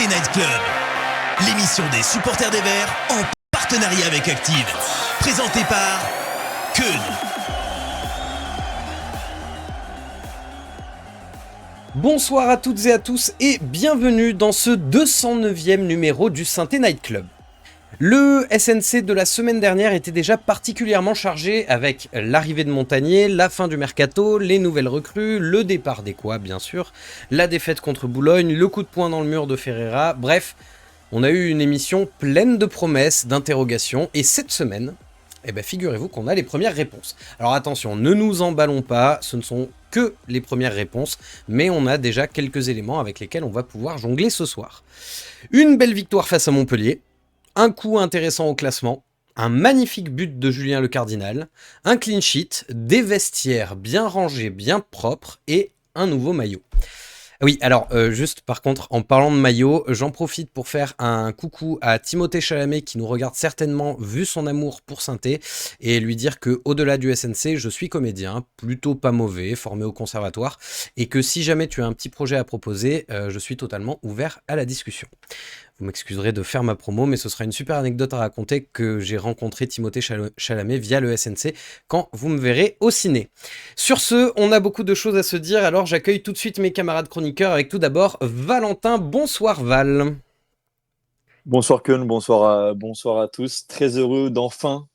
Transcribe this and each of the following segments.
Night Club, l'émission des supporters des Verts en partenariat avec Active, présentée par Keun. Bonsoir à toutes et à tous et bienvenue dans ce 209e numéro du Synthé Night Club. Le SNC de la semaine dernière était déjà particulièrement chargé avec l'arrivée de Montagnier, la fin du mercato, les nouvelles recrues, le départ d'Equois bien sûr, la défaite contre Boulogne, le coup de poing dans le mur de Ferreira, bref, on a eu une émission pleine de promesses, d'interrogations et cette semaine, figurez-vous qu'on a les premières réponses. Alors attention, ne nous emballons pas, ce ne sont que les premières réponses, mais on a déjà quelques éléments avec lesquels on va pouvoir jongler ce soir. Une belle victoire face à Montpellier, un coup intéressant au classement, un magnifique but de Julien Le Cardinal, un clean sheet, des vestiaires bien rangés, bien propres et un nouveau maillot. Oui, alors juste par contre, en parlant de maillot, j'en profite pour faire un coucou à Timothée Chalamet qui nous regarde certainement vu son amour pour Synthé et lui dire que au-delà du SNC, je suis comédien, plutôt pas mauvais, formé au conservatoire et que si jamais tu as un petit projet à proposer, je suis totalement ouvert à la discussion. Vous m'excuserez de faire ma promo, mais ce sera une super anecdote à raconter que j'ai rencontré Timothée Chalamet via le SNC quand vous me verrez au ciné. Sur ce, on a beaucoup de choses à se dire, alors j'accueille tout de suite mes camarades chroniqueurs avec tout d'abord Valentin. Bonsoir Val. Bonsoir Keun, bonsoir à tous. Très heureux d'enfin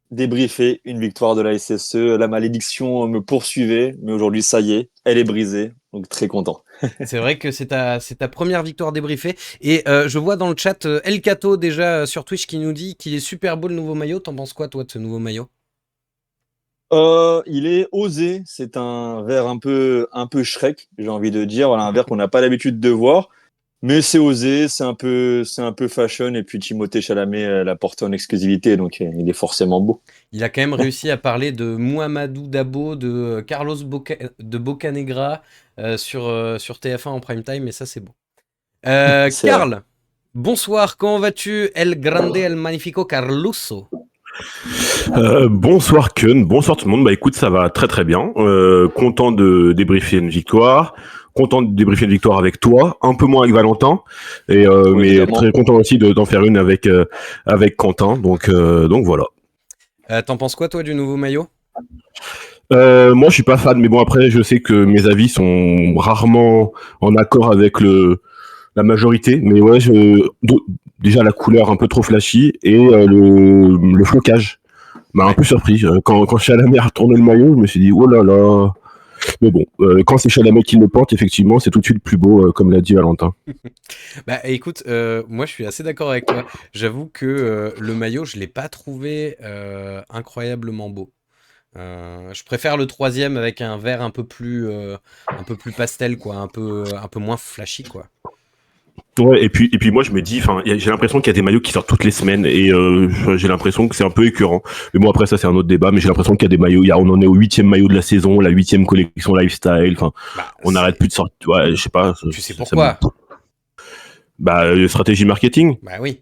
débriefer une victoire de la SSE. La malédiction me poursuivait, mais aujourd'hui ça y est, elle est brisée, donc très content. C'est vrai que c'est ta première victoire débriefée. Et je vois dans le chat El Cato déjà sur Twitch qui nous dit qu'il est super beau le nouveau maillot. T'en penses quoi toi de ce nouveau maillot ? Il est osé, c'est un verre un peu Shrek, j'ai envie de dire. Voilà, un verre qu'on n'a pas l'habitude de voir, mais c'est osé, c'est un peu fashion. Et puis Timothée Chalamet l'a porté en exclusivité, donc il est forcément beau. Il a quand même réussi à parler de Mouhamadou Dabo, de Carlos Bocanegra sur TF1 en prime time, et ça c'est beau. C'est Karl, bonsoir, comment vas-tu? El Grande, El Magnifico Carlusso. Bonsoir Keun, bonsoir tout le monde. Bah écoute, ça va très très bien. Content de débriefer une victoire. Content de débriefer une victoire avec toi, un peu moins avec Valentin, et Oui, mais évidemment. très content aussi d'en faire une avec Quentin. Donc voilà. T'en penses quoi toi du nouveau maillot? Moi je suis pas fan, mais bon après je sais que mes avis sont rarement en accord avec la majorité, mais ouais déjà la couleur un peu trop flashy et le flocage m'a un peu surpris. Quand Chalamet a retourné le maillot, je me suis dit oh là là. Mais bon, quand c'est Chalamet qui le porte, effectivement, c'est tout de suite plus beau, comme l'a dit Valentin. Bah écoute, moi je suis assez d'accord avec toi. J'avoue que le maillot, je l'ai pas trouvé incroyablement beau. Je préfère le troisième avec un vert un peu plus pastel, quoi, un peu moins flashy, quoi. Ouais, et puis moi je me dis, enfin, j'ai l'impression qu'il y a des maillots qui sortent toutes les semaines et j'ai l'impression que c'est un peu écœurant. Mais bon après ça c'est un autre débat, mais j'ai l'impression qu'il y a des maillots, on en est au 8e maillot de la saison, la 8e collection lifestyle, enfin, Bah, on n'arrête plus de sortir. Ouais, je sais pas. tu sais pourquoi? Bah stratégie marketing. Bah oui,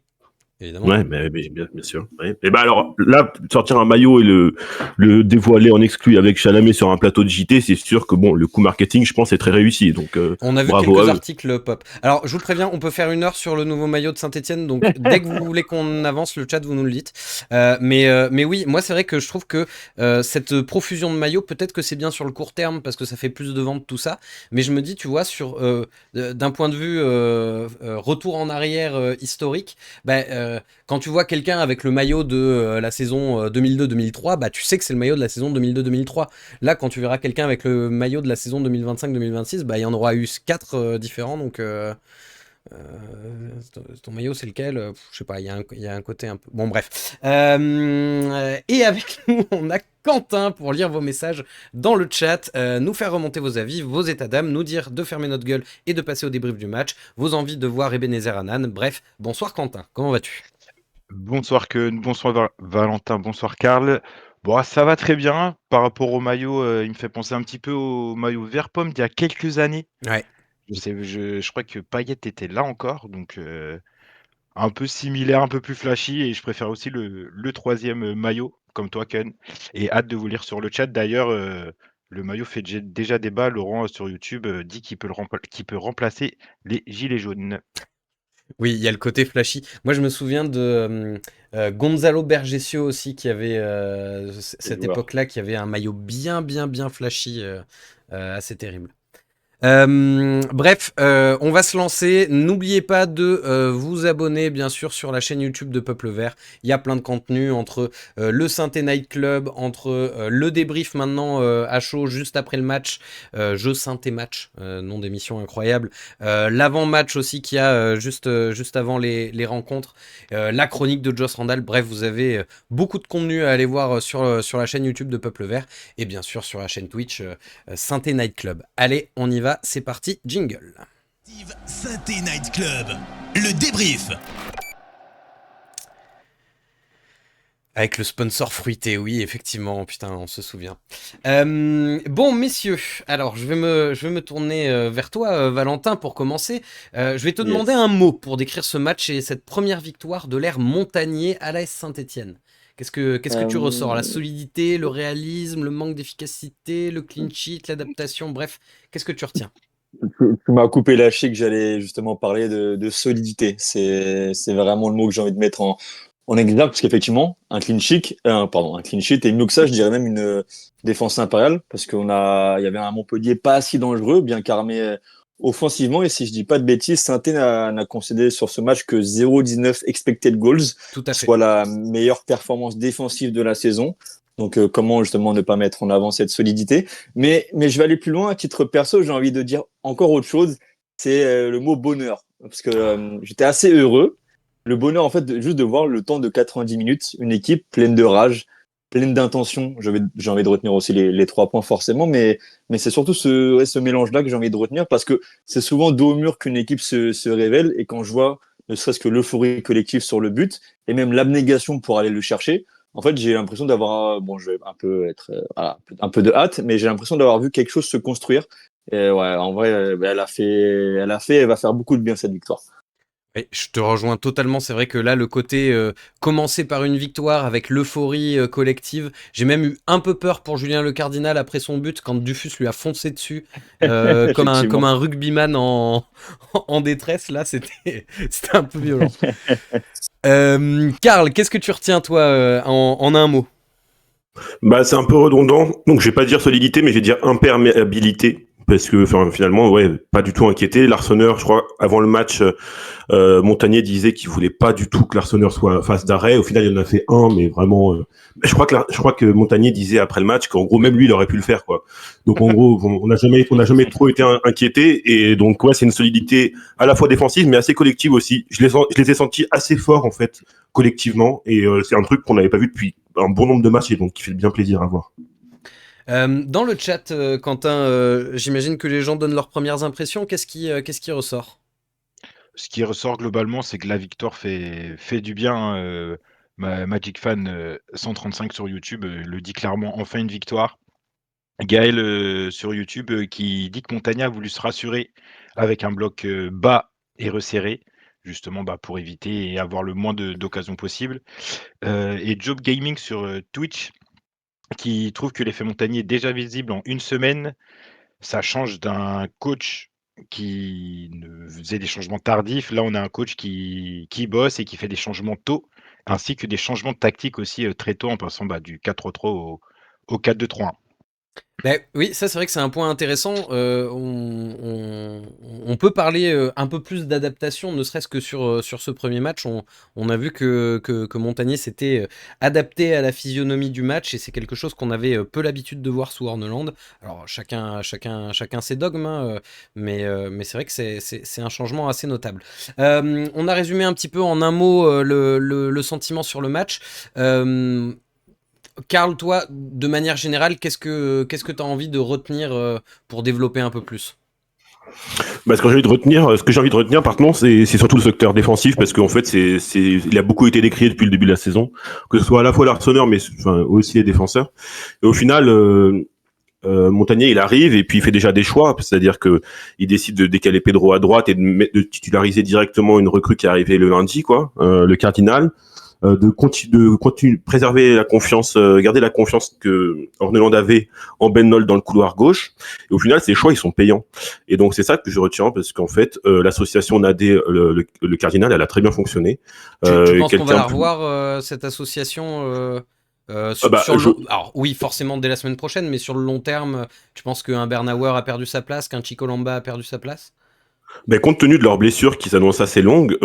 évidemment. Ouais, mais bien sûr. Ouais. Et bah alors là, sortir un maillot et le dévoiler en exclu avec Chalamet sur un plateau de JT, c'est sûr que bon, le coup marketing, je pense, est très réussi. Donc On a vu bravo quelques à eux. articles pop. Alors, je vous préviens, on peut faire 1 heure sur le nouveau maillot de Saint-Etienne, donc dès que vous voulez qu'on avance, le chat, vous nous le dites. Mais oui, moi, c'est vrai que je trouve que cette profusion de maillots, peut-être que c'est bien sur le court terme, parce que ça fait plus de ventes, tout ça, mais je me dis, tu vois, d'un point de vue retour en arrière historique, quand tu vois quelqu'un avec le maillot de la saison 2002-2003, bah, tu sais que c'est le maillot de la saison 2002-2003. Là, quand tu verras quelqu'un avec le maillot de la saison 2025-2026, bah, il y en aura eu 4 différents. Donc, ton maillot, c'est lequel? Je sais pas, il y a un côté un peu... Bon, bref. Et avec nous, on a Quentin pour lire vos messages dans le chat, nous faire remonter vos avis, vos états d'âme, nous dire de fermer notre gueule et de passer au débrief du match, vos envies de voir Ebenezer Hanan. Bref, bonsoir Quentin, comment vas-tu? Bonsoir Keun, bonsoir Valentin, bonsoir Karl. Bon, ça va très bien. Par rapport au maillot, il me fait penser un petit peu au maillot vert pomme d'il y a quelques années. Ouais. Je crois que Payet était là encore, donc un peu similaire, un peu plus flashy, et je préfère aussi le troisième maillot, comme toi Keun. Et hâte de vous lire sur le chat. D'ailleurs, le maillot fait déjà débat. Laurent sur YouTube dit qu'il peut remplacer les gilets jaunes. Oui, il y a le côté flashy. Moi, je me souviens de Gonzalo Bergesio aussi, qui avait cette joueur. époque-là, qui avait un maillot bien flashy, assez terrible. Bref, on va se lancer. N'oubliez pas de vous abonner, bien sûr, sur la chaîne YouTube de Peuple Vert. Il y a plein de contenu entre le Synthé Night Club, entre le débrief maintenant à chaud juste après le match, jeu Synthé Match, nom d'émission incroyable. L'avant-match aussi qu'il y a juste avant les rencontres, la chronique de Joss Randall. Bref, vous avez beaucoup de contenu à aller voir sur la chaîne YouTube de Peuple Vert et bien sûr sur la chaîne Twitch Synthé Night Club. Allez, on y va, c'est parti, jingle. Synthé Night Club, le débrief. Avec le sponsor fruité, oui, effectivement, putain, on se souvient. Bon, messieurs, alors je vais me tourner vers toi, Valentin, pour commencer. Je vais te demander un mot pour décrire ce match et cette première victoire de l'ère Montagnier à l'AS Saint-Etienne. Qu'est-ce que tu ressors? La solidité, le réalisme, le manque d'efficacité, le clean sheet, l'adaptation, bref, qu'est-ce que tu retiens? Tu m'as coupé la chic, j'allais justement parler de solidité. C'est vraiment le mot que j'ai envie de mettre en exergue, parce qu'effectivement, un clean sheet, et mieux que ça, je dirais même une défense impériale, parce il y avait un Montpellier pas si dangereux, bien qu'armé offensivement, et si je dis pas de bêtises, Saint-Étienne n'a concédé sur ce match que 0,19 expected goals, Tout à fait. soit la meilleure performance défensive de la saison. Donc, comment justement ne pas mettre en avant cette solidité. Mais je vais aller plus loin. À titre perso, j'ai envie de dire encore autre chose. C'est le mot bonheur. Parce que j'étais assez heureux. Le bonheur, en fait, juste de voir le temps de 90 minutes, une équipe pleine de rage, pleine d'intention. J'ai envie de retenir aussi les 3 points forcément. Mais c'est surtout ce mélange-là que j'ai envie de retenir. Parce que c'est souvent dos au mur qu'une équipe se révèle. Et quand je vois ne serait-ce que l'euphorie collective sur le but, et même l'abnégation pour aller le chercher, en fait, j'ai l'impression d'avoir, je vais un peu être, un peu de hâte, mais j'ai l'impression d'avoir vu quelque chose se construire. Et ouais, en vrai, elle va faire beaucoup de bien cette victoire. Et je te rejoins totalement, c'est vrai que là, le côté commencer par une victoire avec l'euphorie collective, j'ai même eu un peu peur pour Julien Le Cardinal après son but, quand Dufus lui a foncé dessus, comme un rugbyman en détresse, là, c'était un peu violent. Karl, qu'est-ce que tu retiens, toi, en un mot? Bah, c'est un peu redondant, donc je vais pas dire solidité, mais je vais dire imperméabilité. Parce que finalement, ouais, pas du tout inquiété. L'Arseneur, je crois, avant le match, Montagnier disait qu'il voulait pas du tout que l'Arseneur soit face d'arrêt. Au final, il en a fait un, mais vraiment, je crois que Montagnier disait après le match qu'en gros, même lui, il aurait pu le faire, quoi. Donc en gros, on n'a jamais trop été inquiété. Et donc ouais, c'est une solidité à la fois défensive, mais assez collective aussi. Je les ai sentis assez forts en fait, collectivement. Et c'est un truc qu'on n'avait pas vu depuis un bon nombre de matchs, et donc qui fait bien plaisir à voir. Dans le chat, Quentin, j'imagine que les gens donnent leurs premières impressions. Qu'est-ce qui ressort? Ce qui ressort globalement, c'est que la victoire fait du bien, hein. Magic Fan 135 sur YouTube le dit clairement, enfin une victoire. Gaël sur YouTube qui dit que Montagna a voulu se rassurer avec un bloc bas et resserré, justement pour éviter et avoir le moins d'occasions possible. Et Job Gaming sur Twitch qui trouve que l'effet Montagnier est déjà visible en une semaine. Ça change d'un coach qui faisait des changements tardifs. Là, on a un coach qui bosse et qui fait des changements tôt, ainsi que des changements de tactique aussi très tôt, en passant du 4-3 au 4-2-3-1. Ben, oui, ça c'est vrai que c'est un point intéressant. On peut parler un peu plus d'adaptation, ne serait-ce que sur ce premier match. On a vu que Montagnier s'était adapté à la physionomie du match et c'est quelque chose qu'on avait peu l'habitude de voir sous Horneland. Alors chacun ses dogmes, hein, mais c'est vrai que c'est un changement assez notable. On a résumé un petit peu en un mot le sentiment sur le match. Karl, toi, de manière générale, qu'est-ce que tu as envie de retenir pour développer un peu plus? Ce que j'ai envie de retenir, par contre, c'est surtout le secteur défensif, parce qu'en fait, il a beaucoup été décrié depuis le début de la saison, que ce soit à la fois l'Arseneur, mais aussi les défenseurs. Et au final, Montagnier, il arrive et puis il fait déjà des choix, c'est-à-dire que il décide de décaler Pedro à droite et de titulariser directement une recrue qui est arrivée le lundi, le Cardinal. de préserver la confiance, garder la confiance que Orneland avait en Ben Nol dans le couloir gauche. Et au final, ces choix, ils sont payants. Et donc, c'est ça que je retiens parce qu'en fait, l'association Nadé, le Cardinal, elle a très bien fonctionné. Tu penses qu'on va la Quelqu'un- revoir, cette association Alors oui, forcément dès la semaine prochaine, mais sur le long terme, tu penses qu'un Bernauer a perdu sa place, qu'un Chico Lamba a perdu sa place? Ben, compte tenu de leurs blessures qui s'annoncent assez longues,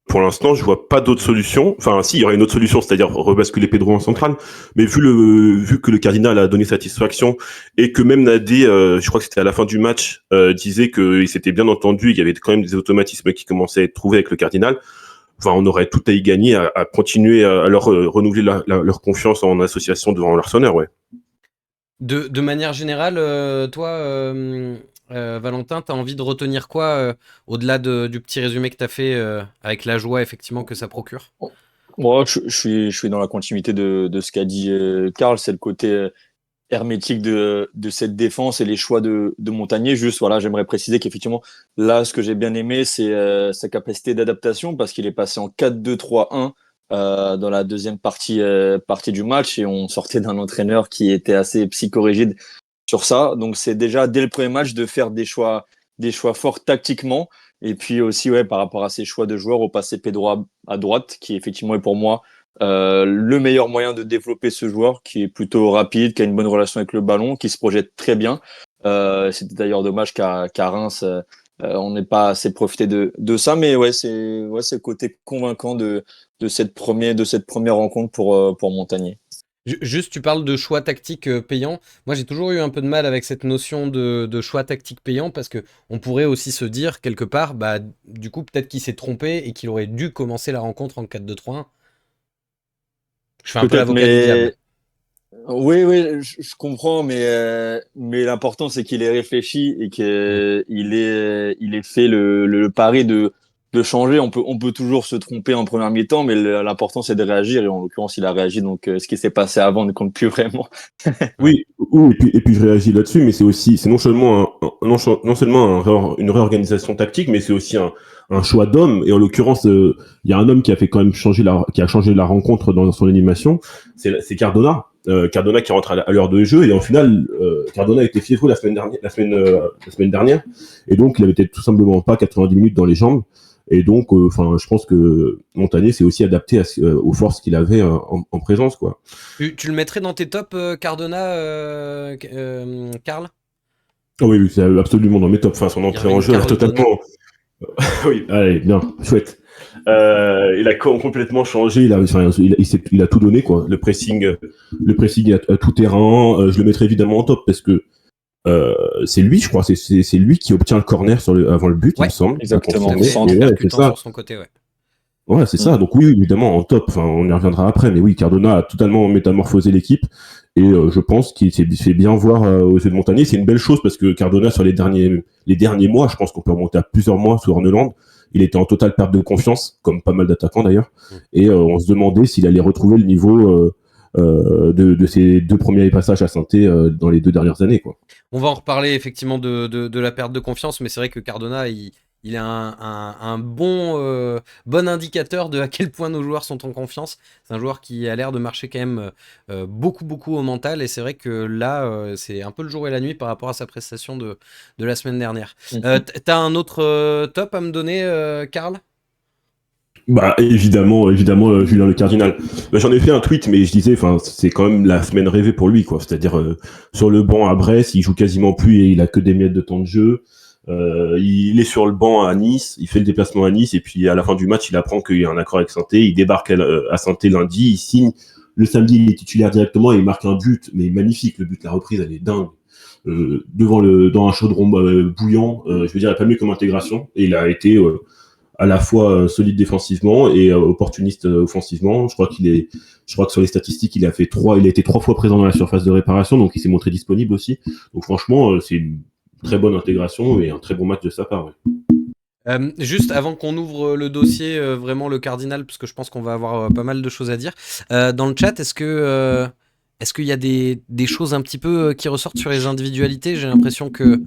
pour l'instant, je vois pas d'autre solution. Enfin, si, il y aurait une autre solution, c'est-à-dire rebasculer Pedro en centrale. Mais vu que le Cardinal a donné satisfaction et que même Nadé, je crois que c'était à la fin du match, disait qu'il s'était bien entendu, il y avait quand même des automatismes qui commençaient à être trouvés avec le Cardinal. Enfin, on aurait tout à y gagner à continuer à leur renouveler leur confiance en association devant leur sonneur, ouais. De manière générale, toi, Valentin, t'as envie de retenir quoi, au-delà du petit résumé que t'as fait, avec la joie effectivement que ça procure? Moi, je suis dans la continuité de ce qu'a dit Karl, c'est le côté hermétique de cette défense et les choix de Montagnier. Juste, voilà, j'aimerais préciser qu'effectivement, là, ce que j'ai bien aimé, c'est sa capacité d'adaptation parce qu'il est passé en 4-2-3-1 dans la deuxième partie du match et on sortait d'un entraîneur qui était assez psychorigide sur ça. Donc, c'est déjà dès le premier match de faire des choix forts tactiquement. Et puis aussi, ouais, par rapport à ses choix de joueurs, au passer Pedro à droite, qui effectivement est pour moi le meilleur moyen de développer ce joueur, qui est plutôt rapide, qui a une bonne relation avec le ballon, qui se projette très bien. C'était d'ailleurs dommage qu'à Reims, on n'ait pas assez profité de ça, mais ouais, c'est le côté convaincant de cette première rencontre pour Montagnier. Juste, tu parles de choix tactiques payants. Moi, j'ai toujours eu un peu de mal avec cette notion de choix tactiques payants parce que on pourrait aussi se dire quelque part, bah, du coup, peut-être qu'il s'est trompé et qu'il aurait dû commencer la rencontre en 4-2-3-1. Je fais un peu Peut-être, l'avocat du diable. mais oui, je comprends, mais l'important c'est qu'il ait réfléchi et qu'il ait fait le pari de changer. On peut toujours se tromper en première mi-temps, mais l'important c'est de réagir et en l'occurrence il a réagi. Donc ce qui s'est passé avant ne compte plus vraiment. Ouais. Oui, oui, et puis je réagis là-dessus, mais c'est non seulement non seulement une réorganisation tactique, mais c'est aussi un choix d'homme. Et en l'occurrence, il y a un homme qui a fait quand même qui a changé la rencontre dans son animation. C'est Cardona. Cardona qui rentre à l'heure de jeu et en final, Cardona était fiévreux la semaine dernière, et donc il avait peut-être tout simplement pas 90 minutes dans les jambes. Et donc, enfin, je pense que Montagnier s'est aussi adapté aux forces qu'il avait en présence, quoi. Tu le mettrais dans tes tops, Cardona, Karl? Ah oui, c'est absolument dans mes tops. Enfin, son entrée en jeu, elle a Cardona. totalement. Oui, allez, bien, chouette. Il a complètement changé. Il a tout donné, quoi. Le pressing à tout terrain. Je le mettrai évidemment en top parce que c'est lui, je crois, c'est lui qui obtient le corner avant le but, il Ouais, me semble. exactement. Tout à fait, Centre. en Et ouais, c'est percutant ça. sur son côté, ouais. Ouais, c'est ça. Donc oui, évidemment, en top. Enfin, on y reviendra après. Mais oui, Cardona a totalement métamorphosé l'équipe. Et je pense qu'il s'est fait bien voir aux yeux de Montagnier. C'est une belle chose parce que Cardona, sur les derniers mois, je pense qu'on peut remonter à plusieurs mois sous Orneland, il était en totale perte de confiance, comme pas mal d'attaquants d'ailleurs. Et on se demandait s'il allait retrouver le niveau de ses deux premiers passages à Saint-Étienne dans les 2 dernières années, quoi. On va en reparler effectivement de la perte de confiance, mais c'est vrai que Cardona, il est un bon indicateur de à quel point nos joueurs sont en confiance. C'est un joueur qui a l'air de marcher quand même beaucoup au mental, et c'est vrai que là, c'est un peu le jour et la nuit par rapport à sa prestation de la semaine dernière. T'as un autre top à me donner, Karl? Bah évidemment, Julien Le Cardinal. Bah, j'en ai fait un tweet, mais je disais, enfin, c'est quand même la semaine rêvée pour lui, quoi. C'est-à-dire sur le banc à Brest, il joue quasiment plus et il a que des miettes de temps de jeu. Il est sur le banc à Nice, il fait le déplacement à Nice et puis à la fin du match, il apprend qu'il y a un accord avec Saint-Étienne. Il débarque à Saint-Étienne lundi, il signe. Le samedi, il est titulaire directement et il marque un but, mais magnifique. Le but, la reprise, elle est dingue. Dans un chaudron bouillant, je veux dire, il n'y a pas mieux comme intégration. Et il a été à la fois solide défensivement et opportuniste offensivement. Je crois que sur les statistiques, il a été 3 fois présent dans la surface de réparation, donc il s'est montré disponible aussi. Donc franchement, c'est une très bonne intégration et un très bon match de sa part. Ouais. Juste avant qu'on ouvre le dossier, vraiment le Cardinal, parce que je pense qu'on va avoir pas mal de choses à dire. Dans le chat, est-ce qu'il y a des choses un petit peu qui ressortent sur les individualités? J'ai l'impression que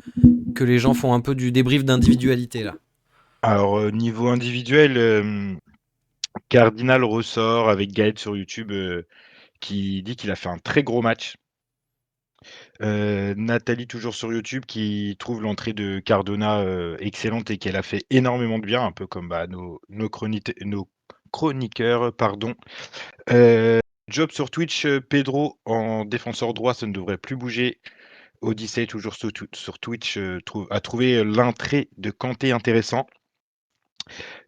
les gens font un peu du débrief d'individualité là. Alors, niveau individuel, Cardinal ressort avec Gaël sur YouTube qui dit qu'il a fait un très gros match. Nathalie, toujours sur YouTube, qui trouve l'entrée de Cardona excellente et qu'elle a fait énormément de bien, un peu comme nos chroniqueurs. Pardon. Job sur Twitch, Pedro en défenseur droit, ça ne devrait plus bouger. Odyssey, toujours sur Twitch, a trouvé l'entrée de Kanté intéressant.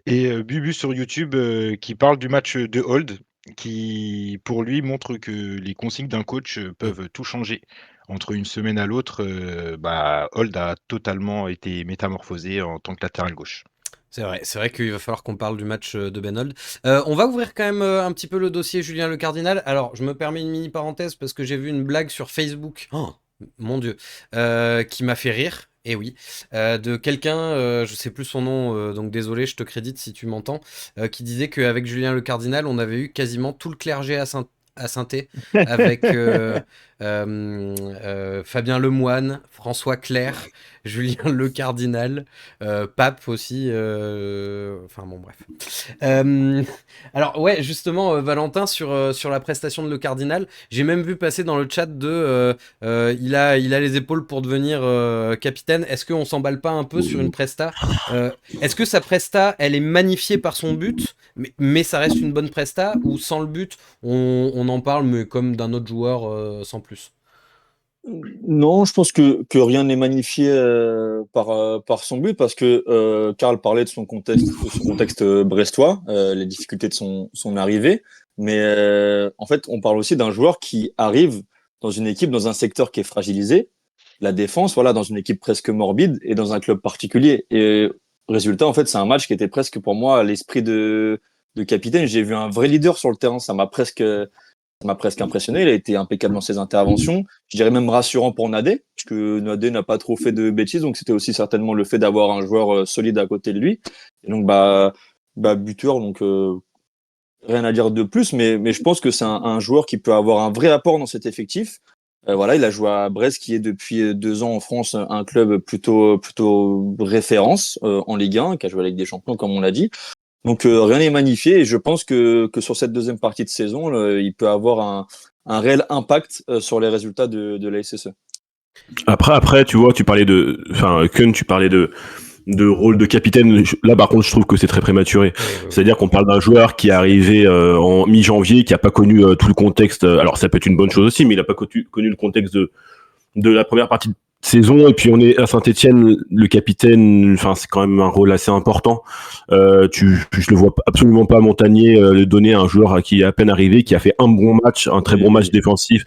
Et Bubu sur YouTube qui parle du match de Hold, qui pour lui montre que les consignes d'un coach peuvent tout changer. Entre une semaine à l'autre, Hold a totalement été métamorphosé en tant que latéral gauche. C'est vrai qu'il va falloir qu'on parle du match de Ben Hold. On va ouvrir quand même un petit peu le dossier Julien Le Cardinal. Alors, je me permets une mini parenthèse parce que j'ai vu une blague sur Facebook. Oh, mon Dieu, qui m'a fait rire. Et oui, de quelqu'un, je sais plus son nom, donc désolé, je te crédite si tu m'entends, qui disait qu'avec Julien Le Cardinal, on avait eu quasiment tout le clergé à Saint-Thé, avec Fabien Lemoine, François Clerc, Julien Le Cardinal, Pape aussi, enfin bon bref. Alors ouais, justement, Valentin, sur la prestation de Le Cardinal, j'ai même vu passer dans le chat il a les épaules pour devenir capitaine. Est-ce qu'on s'emballe pas un peu sur une presta Est-ce que sa presta, elle est magnifiée par son but, mais ça reste une bonne presta, ou sans le but, on en parle, mais comme d'un autre joueur sans plus? Non, je pense que rien n'est magnifié par son but parce que Karl parlait de son contexte brestois, les difficultés de son arrivée. Mais en fait, on parle aussi d'un joueur qui arrive dans une équipe, dans un secteur qui est fragilisé, la défense, voilà, dans une équipe presque morbide et dans un club particulier. Et résultat, en fait, c'est un match qui était presque pour moi à l'esprit de capitaine. J'ai vu un vrai leader sur le terrain. Ça m'a presque impressionné. Il a été impeccable dans ses interventions. Je dirais même rassurant pour Nadé, parce que Nadé n'a pas trop fait de bêtises. Donc, c'était aussi certainement le fait d'avoir un joueur solide à côté de lui. Et donc, buteur, donc rien à dire de plus. Mais je pense que c'est un joueur qui peut avoir un vrai apport dans cet effectif. Voilà, il a joué à Brest, qui est depuis 2 ans en France un club plutôt référence en Ligue 1, qui a joué à la Ligue des Champions, comme on l'a dit. Donc rien n'est magnifié et je pense que sur cette deuxième partie de saison, il peut avoir un réel impact sur les résultats de la SSE. Après, tu vois, tu parlais tu parlais de rôle de capitaine. Là, par contre, je trouve que c'est très prématuré. Oui. C'est-à-dire qu'on parle d'un joueur qui est arrivé en mi-janvier, qui a pas connu tout le contexte. Alors, ça peut être une bonne chose aussi, mais il a pas connu le contexte de la première partie de saison. Et puis, on est à Saint-Etienne, le capitaine. Enfin, c'est quand même un rôle assez important. Je le vois absolument pas Montagnier le donner à un joueur qui est à peine arrivé, qui a fait un bon match, un très bon match défensif.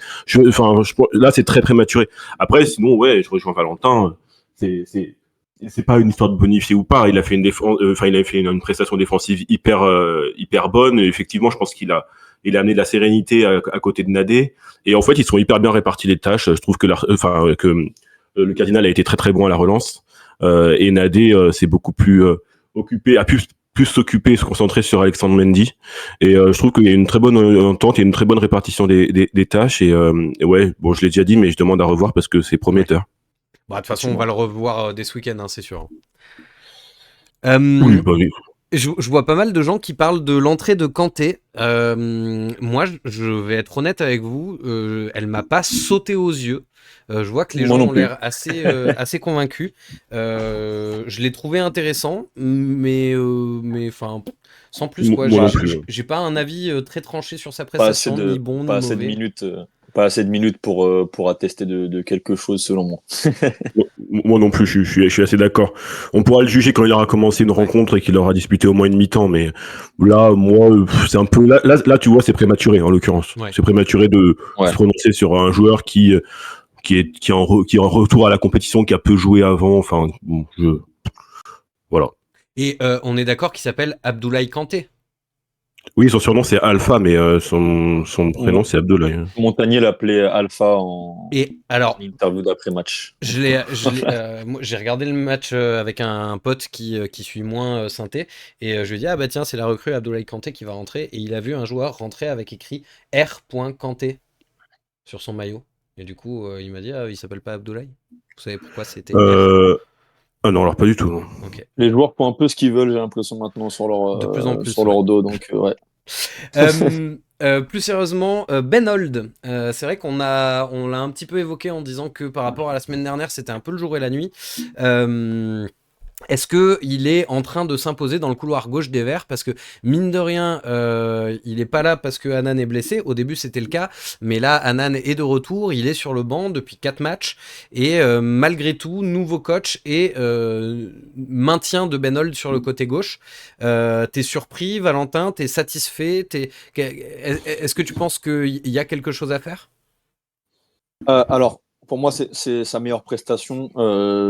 Là, c'est très prématuré. Après, sinon, ouais, je rejoins Valentin. C'est pas une histoire de bonifier ou pas. Il a fait une prestation défensive hyper bonne. Et effectivement, je pense qu'il a amené de la sérénité à côté de Nadé. Et en fait, ils sont hyper bien répartis les tâches. Je trouve que le Cardinal a été très très bon à la relance. Et Nadé s'est beaucoup plus occupé, a plus s'occuper, se concentrer sur Alexandre Mendy. Et je trouve qu'il y a une très bonne entente et une très bonne répartition des tâches. Et ouais, bon, je l'ai déjà dit, mais je demande à revoir parce que c'est prometteur. Bah, de toute façon, on va le revoir dès ce week-end, hein, c'est sûr. Oui, bah oui. Je vois pas mal de gens qui parlent de l'entrée de Kanté. Moi, je vais être honnête avec vous, elle m'a pas sauté aux yeux. Je vois que les gens ont l'air assez convaincus. Je l'ai trouvé intéressant, mais enfin, sans plus quoi. J'ai pas un avis très tranché sur sa prestation, ni bon ni mauvais. Pas assez de minutes pour attester de quelque chose, selon moi. Moi non plus, je suis assez d'accord. On pourra le juger quand il aura commencé une rencontre et qu'il aura disputé au moins une mi-temps, mais là, moi, c'est un peu là, tu vois, c'est prématuré en l'occurrence. Ouais. C'est prématuré de se prononcer sur un joueur qui est en retour à la compétition, qui a peu joué avant. Enfin, bon, voilà. Et on est d'accord qu'il s'appelle Abdoulaye Kanté. Oui, son surnom c'est Alpha, mais son prénom c'est Abdoulaye. Montagnier l'appelait Alpha en interview d'après-match. J'ai regardé le match avec un pote qui suit moins Saint-Thé, et je lui ai dit, ah bah tiens, c'est la recrue Abdoulaye Kanté qui va rentrer, et il a vu un joueur rentrer avec écrit R. Kanté sur son maillot. Et du coup, il m'a dit, ah, il s'appelle pas Abdoulaye. Vous savez pourquoi c'était R? Ah non, alors pas du tout, non. Ok. Les joueurs font un peu ce qu'ils veulent, j'ai l'impression maintenant De plus en plus, sur ouais. leur dos, donc ouais. Plus sérieusement, Ben Hold, c'est vrai on l'a un petit peu évoqué en disant que par rapport à la semaine dernière, c'était un peu le jour et la nuit. Est-ce qu'il est en train de s'imposer dans le couloir gauche des Verts? Parce que, mine de rien, il n'est pas là parce que Hanan est blessé. Au début, c'était le cas. Mais là, Hanan est de retour. Il est sur le banc depuis 4 matchs. Et malgré tout, nouveau coach et maintien de Ben Hold sur le côté gauche. T'es surpris, Valentin? T'es satisfait? Est-ce que tu penses qu'il y a quelque chose à faire? Alors, pour moi, c'est sa meilleure prestation,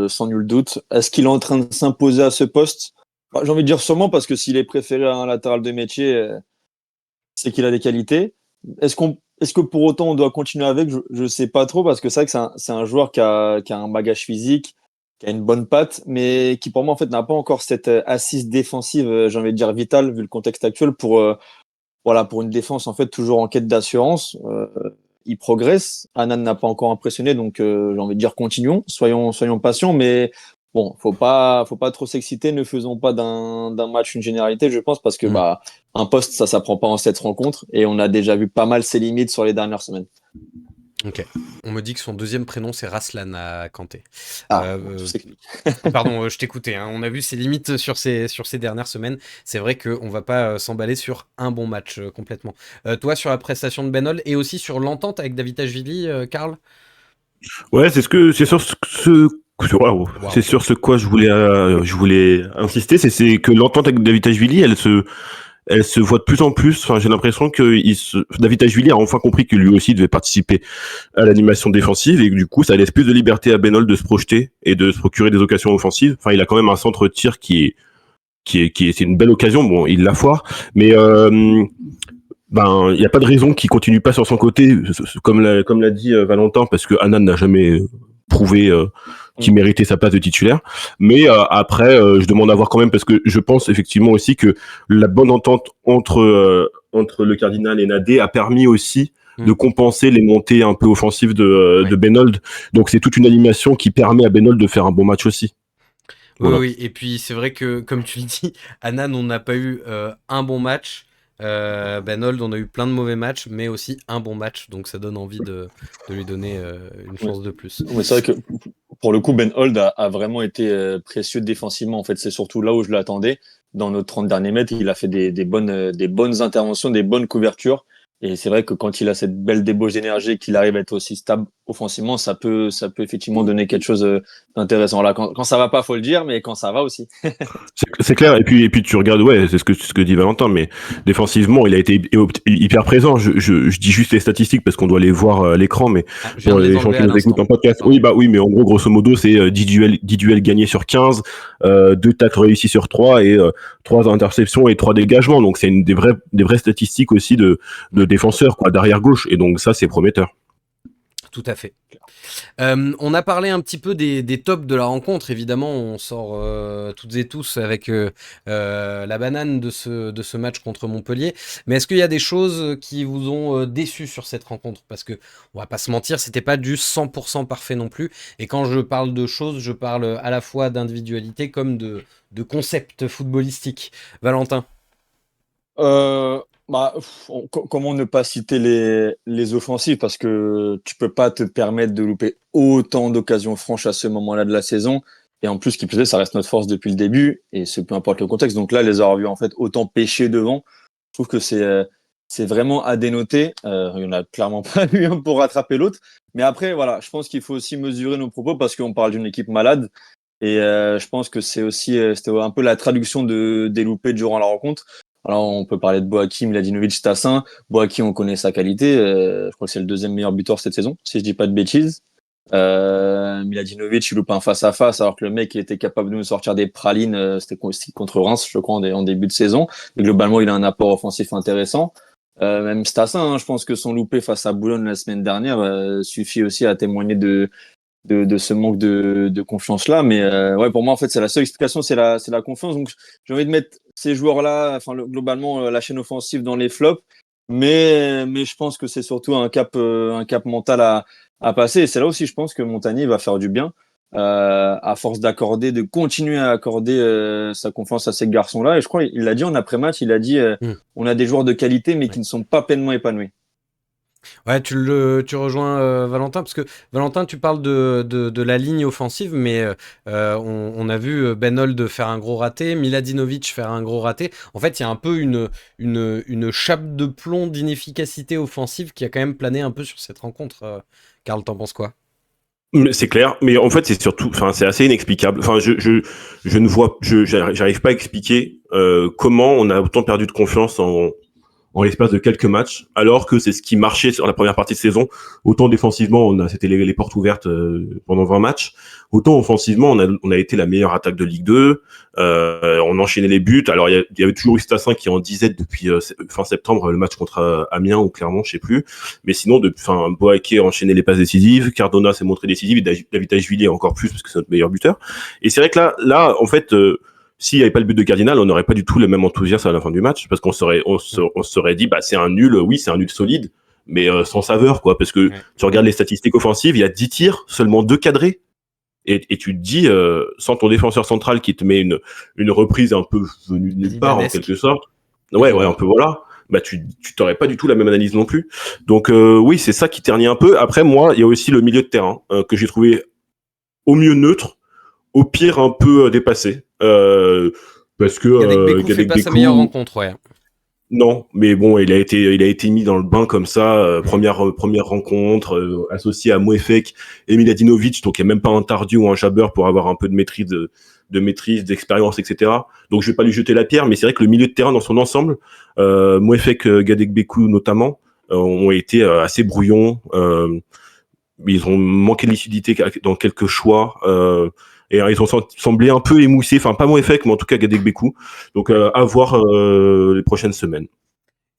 sans nul doute. Est-ce qu'il est en train de s'imposer à ce poste? Bah, j'ai envie de dire sûrement parce que s'il est préféré à un latéral de métier, c'est qu'il a des qualités. Est-ce que pour autant on doit continuer avec? Je sais pas trop parce que c'est vrai que c'est un joueur qui a un bagage physique, qui a une bonne patte, mais qui pour moi en fait n'a pas encore cette assise défensive, j'ai envie de dire vitale vu le contexte actuel voilà, pour une défense en fait toujours en quête d'assurance. Il progresse. Hanan n'a pas encore impressionné, donc j'ai envie de dire continuons, soyons patients, mais bon, faut pas trop s'exciter, ne faisons pas d'un match une généralité, je pense, parce que bah un poste ça s'apprend pas en 7 rencontres et on a déjà vu pas mal ses limites sur les dernières semaines. Ok. On me dit que son deuxième prénom c'est Raslan à Kanté. Ah, tout s'explique. Pardon, je t'écoutais. Hein. On a vu ses limites sur ces dernières semaines. C'est vrai qu'on va pas s'emballer sur un bon match complètement. Toi, sur la prestation de Ben Hold et aussi sur l'entente avec David Ashvili, Karl? Ouais, c'est sur waouh, Waouh. c'est sur ce quoi je voulais insister, c'est que l'entente avec David Ashvili, elle se voit de plus en plus. Enfin, j'ai l'impression que David Ashvili a enfin compris que lui aussi devait participer à l'animation défensive et que du coup, ça laisse plus de liberté à Ben Hold de se projeter et de se procurer des occasions offensives. Enfin, il a quand même un centre tir c'est une belle occasion. Bon, il la foire, mais ben, il n'y a pas de raison qu'il continue pas sur son côté, comme l'a dit Valentin, parce que Hanan n'a jamais prouvé qu'il méritait sa place de titulaire. Mais après, je demande à voir quand même, parce que je pense effectivement aussi que la bonne entente entre le Cardinal et Nadé a permis aussi de compenser les montées un peu offensives de Ben Hold. Donc c'est toute une animation qui permet à Ben Hold de faire un bon match aussi. Voilà. Oui, et puis c'est vrai que, comme tu le dis, Hanan, on n'a pas eu un bon match. Ben Hold, on a eu plein de mauvais matchs, mais aussi un bon match. Donc ça donne envie de lui donner une Ouais. chance de plus. Ouais, c'est vrai que pour le coup, Ben Hold a vraiment été précieux défensivement. En fait, c'est surtout là où je l'attendais. Dans nos 30 derniers mètres, il a fait des bonnes interventions, des bonnes couvertures. Et c'est vrai que quand il a cette belle débauche d'énergie, qu'il arrive à être aussi stable offensivement, ça peut effectivement donner quelque chose d'intéressant. Là, quand ça va pas, faut le dire, mais quand ça va aussi. C'est clair. Et puis tu regardes, ouais, c'est ce que dit Valentin, mais défensivement, il a été hyper présent. Je dis juste les statistiques parce qu'on doit les voir à l'écran, mais Ah, je viens pour de les les gens enlever qui à nous écoutent l'instant. en podcast, oui, bah oui, mais en gros, grosso modo, c'est 10 duels gagnés sur 15, 2 tacles réussis sur 3 et 3 interceptions et 3 dégagements. Donc c'est des vraies statistiques aussi de défenseurs, quoi, d'arrière gauche. Et donc ça, c'est prometteur. Tout à fait. On a parlé un petit peu des tops de la rencontre. Évidemment, on sort toutes et tous avec la banane de ce match contre Montpellier. Mais est-ce qu'il y a des choses qui vous ont déçu sur cette rencontre? Parce que, on va pas se mentir, c'était pas du 100% parfait non plus. Et quand je parle de choses, je parle à la fois d'individualité comme de concept footballistique. Valentin? Bah, comment ne pas citer les offensives parce que tu peux pas te permettre de louper autant d'occasions franches à ce moment-là de la saison. Et en plus, ce qui plus est, ça reste notre force depuis le début et c'est peu importe le contexte. Donc là, les avoir vus en fait autant pêcher devant, je trouve que c'est vraiment à dénoter. Il y en a clairement pas eu un pour rattraper l'autre. Mais après, voilà, je pense qu'il faut aussi mesurer nos propos parce qu'on parle d'une équipe malade. Et je pense que c'est aussi c'était un peu la traduction des loupés durant la rencontre. Alors on peut parler de Boaki, Miladinovic, Tassin. Boaki, on connaît sa qualité. Je crois que c'est le deuxième meilleur buteur cette saison, si je dis pas de bêtises. Miladinovic, il loupe un face à face alors que le mec il était capable de nous sortir des pralines. C'était contre Reims, je crois, en début de saison. Et globalement, il a un apport offensif intéressant. Même Stassin, hein, je pense que son loupé face à Boulogne la semaine dernière suffit aussi à témoigner de ce manque de confiance là. Mais ouais, pour moi, en fait, c'est la seule explication, c'est la confiance. Donc, j'ai envie de mettre ces joueurs-là, enfin, globalement, la chaîne offensive dans les flops. Mais je pense que c'est surtout un cap mental à passer. Et c'est là aussi, je pense que Montagnier va faire du bien. à force de continuer à accorder sa confiance à ces garçons-là. Et je crois il l'a dit en après-match, il a dit Mm. on a des joueurs de qualité mais Oui. qui ne sont pas pleinement épanouis. Ouais, tu rejoins Valentin, parce que Valentin, tu parles de la ligne offensive, mais on a vu Ben Holt faire un gros raté, Miladinovic faire un gros raté. En fait, il y a un peu une chape de plomb d'inefficacité offensive qui a quand même plané un peu sur cette rencontre. Karl, t'en penses quoi? C'est clair, mais en fait c'est surtout, enfin c'est assez inexplicable. Enfin je ne vois, j'arrive pas à expliquer comment on a autant perdu de confiance en l'espace de quelques matchs, alors que c'est ce qui marchait sur la première partie de saison. Autant défensivement, c'était les portes ouvertes pendant 20 matchs, autant offensivement, on a été la meilleure attaque de Ligue 2, on enchaînait les buts. Alors, il y avait toujours Ustassin qui en disait depuis fin septembre, le match contre Amiens ou Clermont, je sais plus. Mais sinon, Boaké a enchaîné les passes décisives, Cardona s'est montré décisif, et David Ashvili encore plus, parce que c'est notre meilleur buteur. Et c'est vrai que là en fait, s'il n'y avait pas le but de Cardinal, on n'aurait pas du tout le même enthousiasme à la fin du match, parce qu'on serait dit, bah, c'est un nul, oui, c'est un nul solide, mais sans saveur, quoi, parce que tu regardes les statistiques offensives, il y a 10 tirs, seulement 2 cadrés, et tu te dis, sans ton défenseur central qui te met une reprise un peu venue de nulle part, en quelque sorte, ouais, un peu, voilà, bah, tu t'aurais pas du tout la même analyse non plus. Donc, oui, c'est ça qui ternit un peu. Après, moi, il y a aussi le milieu de terrain, que j'ai trouvé au mieux neutre, au pire un peu dépassé. Parce que Gadek fait pas sa meilleure rencontre, ouais. Non, mais bon, il a été mis dans le bain comme ça. Première rencontre, associé à Mouefek et Miladinovic, donc il n'y a même pas un Tardieu ou un Jabber pour avoir un peu de maîtrise, d'expérience, etc. Donc je vais pas lui jeter la pierre, mais c'est vrai que le milieu de terrain dans son ensemble, Mouefek, Gadek-Bekou notamment, ont été assez brouillons. Ils ont manqué de lucidité dans quelques choix. Et ils ont semblé un peu émoussés, enfin pas Mouefek, mais en tout cas Gadek-Bekou. Donc à voir les prochaines semaines.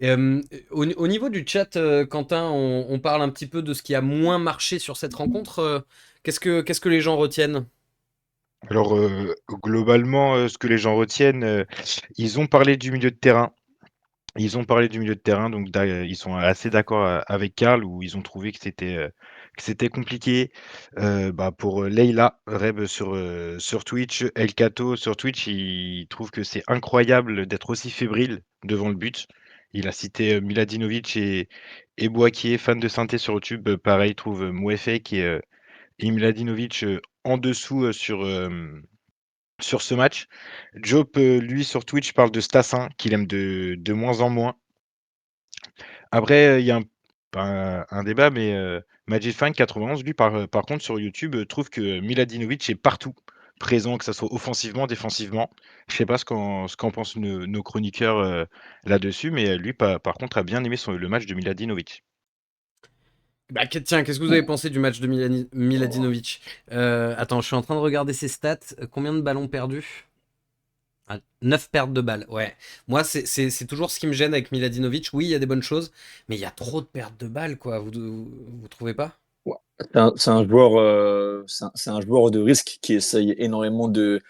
Au niveau du chat, Quentin, on parle un petit peu de ce qui a moins marché sur cette rencontre. Qu'est-ce que les gens retiennent? Alors, globalement, ce que les gens retiennent, ils ont parlé du milieu de terrain. Ils ont parlé du milieu de terrain, donc ils sont assez d'accord avec Karl, où ils ont trouvé que c'était compliqué. Pour Leïla Reb sur Twitch, El Cato sur Twitch, il trouve que c'est incroyable d'être aussi fébrile devant le but. Il a cité Miladinovic et Boakier, fan de synthé sur YouTube. Pareil, il trouve Mouefek et Miladinovic en dessous sur ce match. Job, lui, sur Twitch, parle de Stassin, qu'il aime de moins en moins. Après, il y a pas un débat, mais MagicFan91, lui, par contre, sur YouTube, trouve que Miladinovic est partout présent, que ça soit offensivement, défensivement. Je sais pas ce qu'en pensent nos chroniqueurs là-dessus, mais lui, par contre, a bien aimé le match de Miladinovic. Bah, tiens, qu'est-ce que vous avez pensé du match de Miladinovic? Attends, je suis en train de regarder ses stats. Combien de ballons perdus? 9 pertes de balles, ouais. Moi, c'est toujours ce qui me gêne avec Miladinovic. Oui, il y a des bonnes choses, mais il y a trop de pertes de balles, quoi. Vous trouvez pas? Ouais. C'est un joueur, c'est un joueur de risque qui essaye énormément de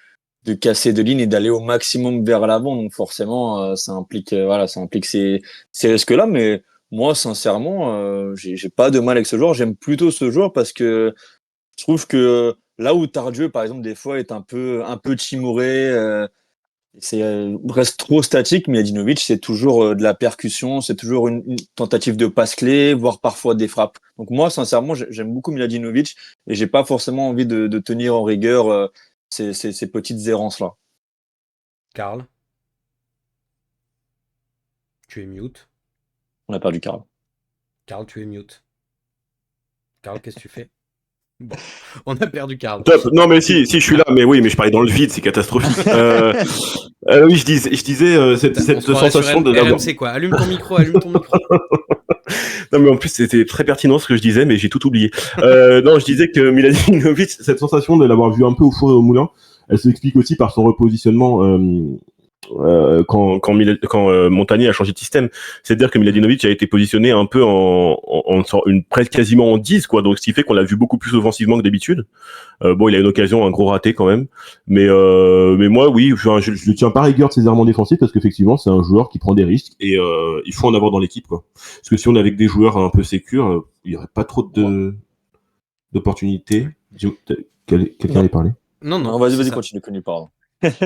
casser de lignes et d'aller au maximum vers l'avant. Donc forcément, ça implique ces risques-là. Mais moi, sincèrement, j'ai pas de mal avec ce joueur. J'aime plutôt ce joueur parce que je trouve que là où Tardieu, par exemple, des fois est un peu timoré, reste trop statique. Miladinovic, c'est toujours de la percussion, c'est toujours une tentative de passe clé, voire parfois des frappes. Donc moi, sincèrement, j'aime beaucoup Miladinovic et j'ai pas forcément envie de tenir en rigueur ces petites errances-là. Karl, tu es mute. On a perdu Karl. Karl, tu es mute. Karl, qu'est-ce que tu fais? Bon, on a perdu Karl. Top. Non, mais si, je suis là, mais oui, mais je parlais dans le vide, c'est catastrophique. Oui, je disais cette sensation de d'avoir. RMC, quoi. Allume ton micro, allume ton micro. Non, mais en plus, c'était très pertinent ce que je disais, mais j'ai tout oublié. Non, je disais que Miladinovic, cette sensation de l'avoir vu un peu au four et au moulin, elle s'explique aussi par son repositionnement quand Montagnier a changé de système. C'est-à-dire que Miladinovic a été positionné un peu presque quasiment en 10, quoi. Donc, ce qui fait qu'on l'a vu beaucoup plus offensivement que d'habitude. Bon, il a une occasion, un gros raté quand même. Mais moi, oui, je ne tiens pas rigueur de ses errements défensifs parce qu'effectivement, c'est un joueur qui prend des risques et il faut en avoir dans l'équipe, quoi. Parce que si on est avec des joueurs un peu sécures, il n'y aurait pas trop d'opportunités. quelqu'un Non. allait parler. Non, Non, non, vas-y, c'est vas-y, ça. continue, connu, pardon.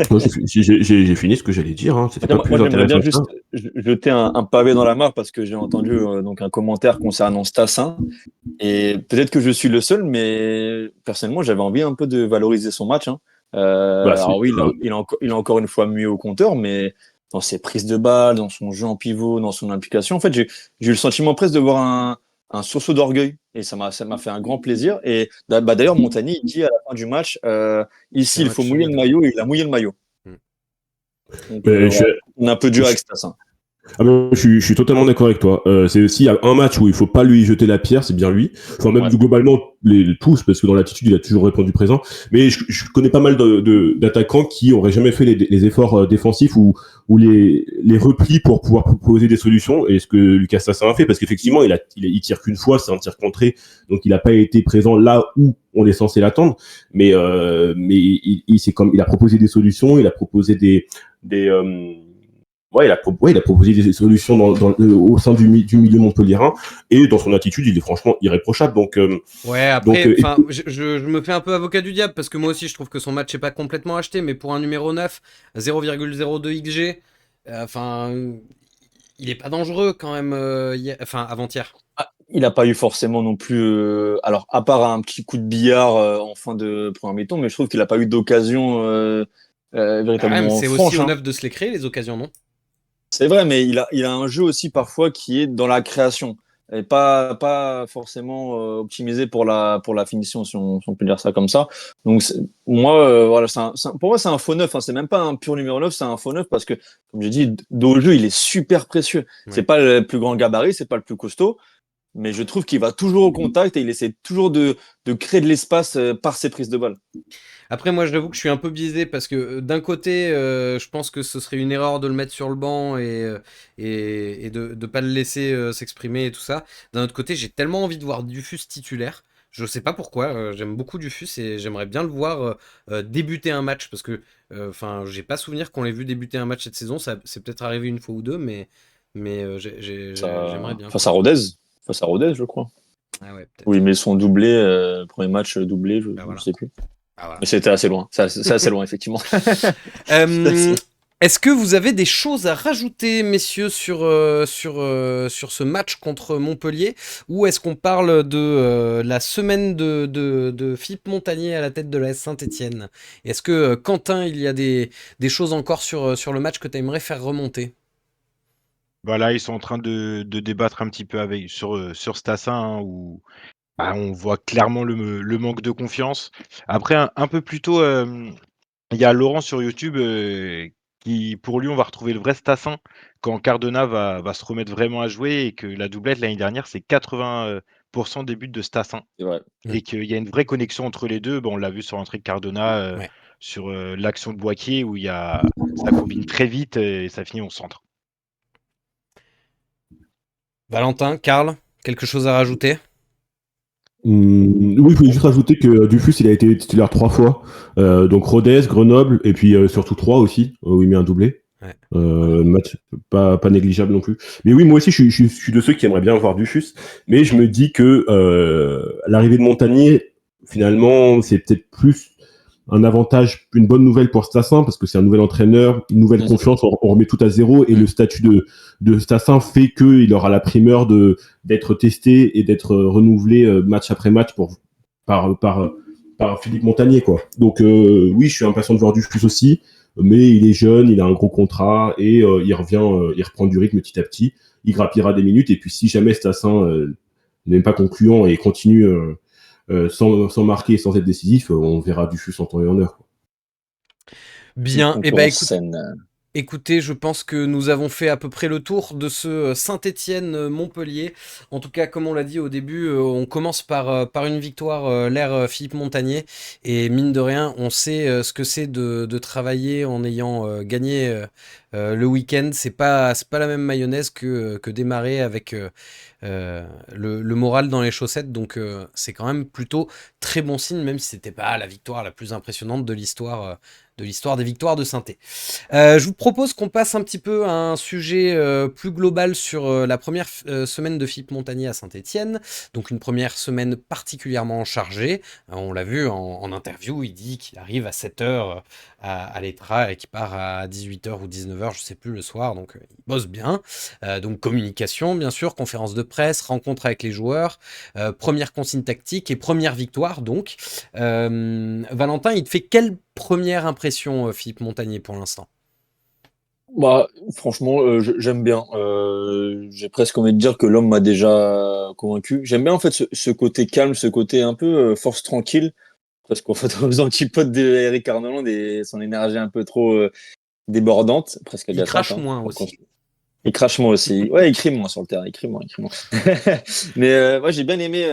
Moi, j'ai fini ce que j'allais dire. Hein. C'était pas Moi, plus j'aimerais bien intéressant que juste ça. jeter un pavé dans la mare parce que j'ai entendu donc un commentaire concernant Stassin. Et peut-être que je suis le seul, mais personnellement, j'avais envie un peu de valoriser son match. Hein. Bah, Alors oui, il a encore une fois mieux au compteur, mais dans ses prises de balles, dans son jeu en pivot, dans son implication, en fait, j'ai eu le sentiment presque de voir un sursaut d'orgueil. Et ça m'a fait un grand plaisir. Et d'ailleurs, Montagny, il dit à la fin du match, C'est ici, un il faut match mouiller le solide. maillot, et il a mouillé le maillot. Mm. Donc, mais voilà. On est un peu dur avec Stassin. je suis totalement d'accord avec toi. C'est s'il y a un match où il faut pas lui jeter la pierre, c'est bien lui. Enfin même Ouais. globalement tous, parce que dans l'attitude il a toujours répondu présent. Mais je connais pas mal d'attaquants qui auraient jamais fait les efforts défensifs ou les replis pour pouvoir proposer des solutions. Et ce que Lucas Sassin a fait, parce qu'effectivement il tire qu'une fois, c'est un tir contré, donc il a pas été présent là où on est censé l'attendre. Mais il a proposé des solutions, il a proposé des ouais, il a proposé des solutions au sein du milieu montpelliérain, et dans son attitude, il est franchement irréprochable. Ouais, après, enfin, je me fais un peu avocat du diable parce que moi aussi je trouve que son match est pas complètement acheté, mais pour un numéro 9, 0,02 XG, enfin, il est pas dangereux quand même, enfin, avant-hier. Il n'a pas eu forcément non plus. Alors, à part un petit coup de billard en fin de première mi-temps, mais je trouve qu'il n'a pas eu d'occasion Bah ouais, mais véritablement c'est aussi franche. au Hein. 9 de se les créer, les occasions, non? C'est vrai, mais il a un jeu aussi parfois qui est dans la création et pas forcément optimisé pour la finition, si on peut dire ça comme ça. Donc, moi, voilà, pour moi, c'est un faux neuf. Hein. C'est même pas un pur numéro 9, c'est un faux neuf parce que, comme j'ai dit, dos au jeu, il est super précieux. C'est Ouais. pas le plus grand gabarit, c'est pas le plus costaud. Mais je trouve qu'il va toujours au contact et il essaie toujours de créer de l'espace par ses prises de balle. Après, moi, je l'avoue que je suis un peu biaisé parce que d'un côté, je pense que ce serait une erreur de le mettre sur le banc et de ne pas le laisser s'exprimer et tout ça. D'un autre côté, j'ai tellement envie de voir Dufus titulaire. Je sais pas pourquoi, j'aime beaucoup Dufus et j'aimerais bien le voir débuter un match parce que, enfin, j'ai pas souvenir qu'on l'ait vu débuter un match cette saison. Ça, c'est peut-être arrivé une fois ou deux, mais j'aimerais bien, Face quoi. à Rodez. Face à Rodez, je crois. Ah ouais, peut-être. Oui, mais son doublé, premier match doublé, je Bah ne voilà. sais plus. Ah voilà. Mais c'était assez loin. C'est assez loin, effectivement. Euh, Est-ce que vous avez des choses à rajouter, messieurs, sur ce match contre Montpellier? Ou est-ce qu'on parle de la semaine de Philippe Montagnier à la tête de la S Saint-Étienne? Est-ce que, Quentin, il y a des choses encore sur le match que tu aimerais faire remonter? Bah là, ils sont en train de débattre un petit peu sur Stassin, hein, où bah, on voit clairement le manque de confiance. Après, un peu plus tôt, il y a Laurent sur YouTube qui, pour lui, on va retrouver le vrai Stassin quand Cardona va se remettre vraiment à jouer et que la doublette l'année dernière, c'est 80 des buts de Stassin C'est vrai. Mm. et qu'il y a une vraie connexion entre les deux. Bon, on l'a vu sur l'entrée de Cardona, Ouais. sur l'action de Boaquier où ça combine très vite et ça finit au centre. Valentin, Karl, quelque chose à rajouter? Oui, il faut juste rajouter que Dufus, il a été titulaire 3 fois. Donc Rodez, Grenoble, et puis surtout 3 aussi, où il met un doublé. Ouais. Match pas négligeable non plus. Mais oui, moi aussi, je suis de ceux qui aimeraient bien voir Dufus. Mais je me dis que l'arrivée de Montagnier, finalement, c'est peut-être plus un avantage, une bonne nouvelle pour Stassin, parce que c'est un nouvel entraîneur, une nouvelle confiance, on remet tout à zéro, et le statut de Stassin fait qu'il aura la primeur d'être testé et d'être renouvelé match après match par Philippe Montagnier, quoi. Donc oui, je suis impatient de voir Dufus aussi, mais il est jeune, il a un gros contrat, et il reprend du rythme petit à petit, il grappillera des minutes, et puis si jamais Stassin n'est pas concluant et continue sans marquer et sans être décisif, on verra Dufus en temps et en heure. Bien, et ben Concurrence saine. écoutez, je pense que nous avons fait à peu près le tour de ce Saint-Étienne-Montpellier. En tout cas, comme on l'a dit au début, on commence par une victoire, l'ère Philippe Montagnier. Et mine de rien, on sait ce que c'est de travailler en ayant gagné le week-end. C'est pas la même mayonnaise que démarrer avec le moral dans les chaussettes, donc c'est quand même plutôt très bon signe, même si c'était pas la victoire la plus impressionnante de l'histoire des victoires de Saint-Étienne. Je vous propose qu'on passe un petit peu à un sujet plus global sur la première semaine de Philippe Montagnier à Saint-Étienne, donc une première semaine particulièrement chargée. On l'a vu en interview, il dit qu'il arrive à 7h à l'ETRA et qu'il part à 18h ou 19h, je sais plus, le soir, donc il bosse bien. Donc communication, bien sûr, conférence de presse, rencontre avec les joueurs, première consigne tactique et première victoire, donc. Valentin, il te fait quelle première impression, Philippe Montagnier, pour l'instant? Bah, franchement, j'aime bien. J'ai presque envie de dire que l'homme m'a déjà convaincu. J'aime bien en fait ce côté calme, ce côté un peu force tranquille, parce qu'en fait, aux antipodes d'Eric Arnoland et son énergie un peu trop débordante, presque Il agaçante. crache moins aussi. Il crache moins aussi. Ouais, il crie moins sur le terrain. Il crie moins. Mais moi, j'ai bien aimé.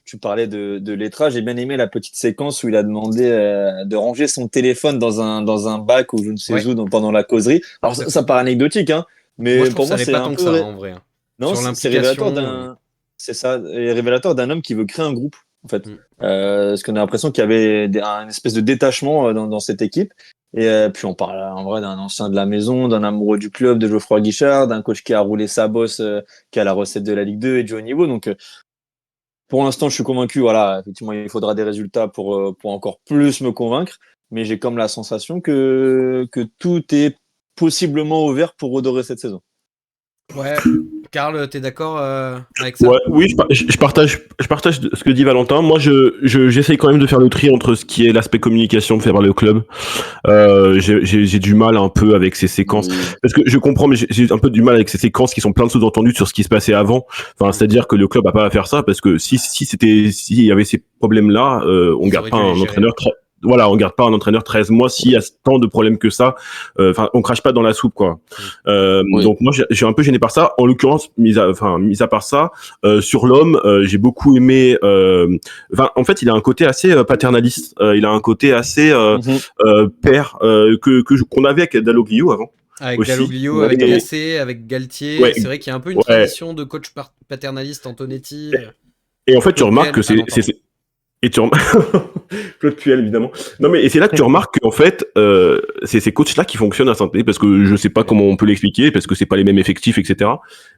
Tu parlais de l'Etra. J'ai bien aimé la petite séquence où il a demandé de ranger son téléphone dans un bac ou je ne sais Ouais. où pendant la causerie. Alors ça paraît anecdotique, hein. Mais Moi, je trouve pour que ça moi, n'est c'est pas un tant que peu ça, hein, en vrai. non, Sur c'est révélateur l'implication. c'est ça, et révélateur d'un homme qui veut créer un groupe, en fait. Mm. Parce qu'on a l'impression qu'il y avait un espèce de détachement dans cette équipe. Et puis on parle en vrai d'un ancien de la maison, d'un amoureux du club, de Geoffroy Guichard, d'un coach qui a roulé sa bosse, qui a la recette de la Ligue 2 et du haut niveau. Donc pour l'instant, je suis convaincu. Voilà, effectivement, il faudra des résultats pour encore plus me convaincre. Mais j'ai comme la sensation que tout est possiblement ouvert pour redorer cette saison. Ouais. Karl, t'es d'accord avec ça? Ouais, oui, je partage ce que dit Valentin. Moi, j'essaye quand même de faire le tri entre ce qui est l'aspect communication fait par le club. J'ai du mal un peu avec ces séquences parce que je comprends, mais j'ai un peu du mal avec ces séquences qui sont plein de sous-entendus sur ce qui se passait avant. Enfin, c'est-à-dire que le club a pas à faire ça parce que s'il y avait ces problèmes-là, on Ils garde auraient pas dû les un gérer entraîneur avant. voilà, on garde pas un entraîneur 13 mois s'il y a tant de problèmes que ça. Enfin, on crache pas dans la soupe, quoi. Oui. Donc moi, j'ai un peu gêné par ça. En l'occurrence, mis à part ça, sur l'homme, j'ai beaucoup aimé. En fait, il a un côté assez paternaliste. Il a un côté assez père qu'on avait avec Dalloglio avant. Avec Aussi. Dalloglio, Bah avec oui. Gasset, avec Galtier. Ouais, C'est vrai qu'il y a un peu une ouais. tradition de coach paternaliste Antonetti. Et en fait, tu Claude remarques que Puel. Ah non, pardon. et tu Claude Puel, évidemment. Non, mais et c'est là que tu remarques qu'en fait, c'est ces coachs-là qui fonctionnent à Saint-Étienne, parce que je sais pas comment on peut l'expliquer, parce que c'est pas les mêmes effectifs, etc.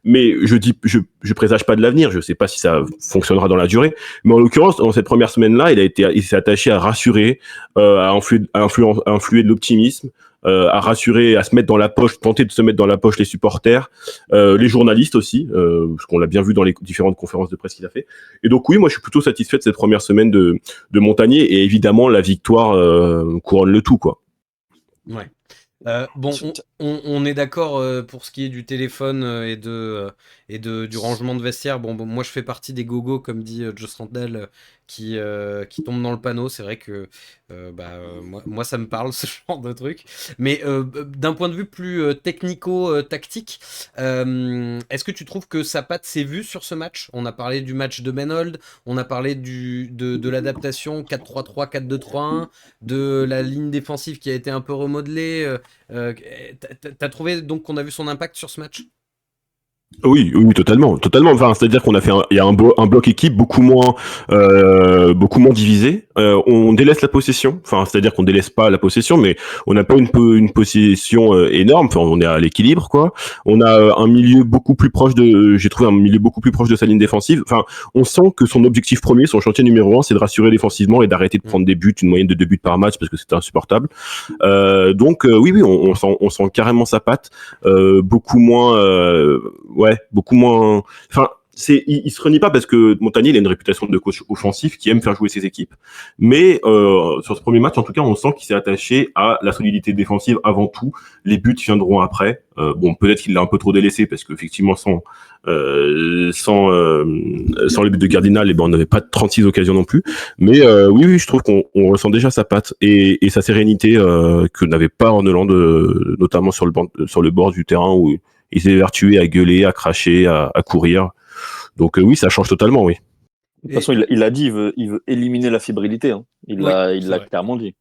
Mais je présage pas de l'avenir, je sais pas si ça fonctionnera dans la durée. Mais en l'occurrence, dans cette première semaine-là, il s'est attaché à rassurer, à influer de l'optimisme, à rassurer, à se mettre dans la poche, tenter de se mettre dans la poche les supporters, les journalistes aussi, parce qu'on l'a bien vu dans les différentes conférences de presse qu'il a fait. Et donc oui, moi je suis plutôt satisfait de cette première semaine de Montagnier, et évidemment la victoire couronne le tout, quoi. Ouais. Bon, on est d'accord pour ce qui est du téléphone et du rangement de vestiaire. Bon, moi je fais partie des gogos, comme dit Joss Randall, qui tombent dans le panneau. C'est vrai que moi ça me parle ce genre de truc. Mais d'un point de vue plus technico-tactique, est-ce que tu trouves que sa patte s'est vue sur ce match? On a parlé du match de Benold, on a parlé de l'adaptation 4-3-3, 4-2-3-1, de la ligne défensive qui a été un peu remodelée. T'as trouvé donc qu'on a vu son impact sur ce match? Oui, oui, totalement. Enfin, c'est-à-dire qu'on a fait il y a un bloc équipe beaucoup moins divisé. On délaisse la possession. Enfin, c'est-à-dire qu'on délaisse pas la possession, mais on n'a pas une possession énorme. Enfin, on est à l'équilibre, quoi. On a un milieu beaucoup plus proche j'ai trouvé un milieu beaucoup plus proche de sa ligne défensive. Enfin, on sent que son objectif premier, son chantier numéro 1, c'est de rassurer défensivement et d'arrêter de prendre des buts, une moyenne de 2 buts par match, parce que c'était insupportable. Donc, oui, on sent carrément sa patte. Beaucoup moins beaucoup moins. Enfin, il se renie pas parce que Montagnier, il a une réputation de coach offensif qui aime faire jouer ses équipes. Mais sur ce premier match, en tout cas, on sent qu'il s'est attaché à la solidité défensive avant tout. Les buts viendront après. Bon, peut-être qu'il l'a un peu trop délaissé parce qu'effectivement, sans les buts de Cardinal, on n'avait pas 36 occasions non plus. Mais oui, je trouve qu'on ressent déjà sa patte et sa sérénité que n'avait pas Orneland, notamment sur le bord du terrain où il s'est évertué à gueuler, à cracher, à courir. Donc oui, ça change totalement, oui. De toute façon, il a dit, il veut éliminer la fébrilité. Hein. Il Oui, l'a vrai. clairement dit.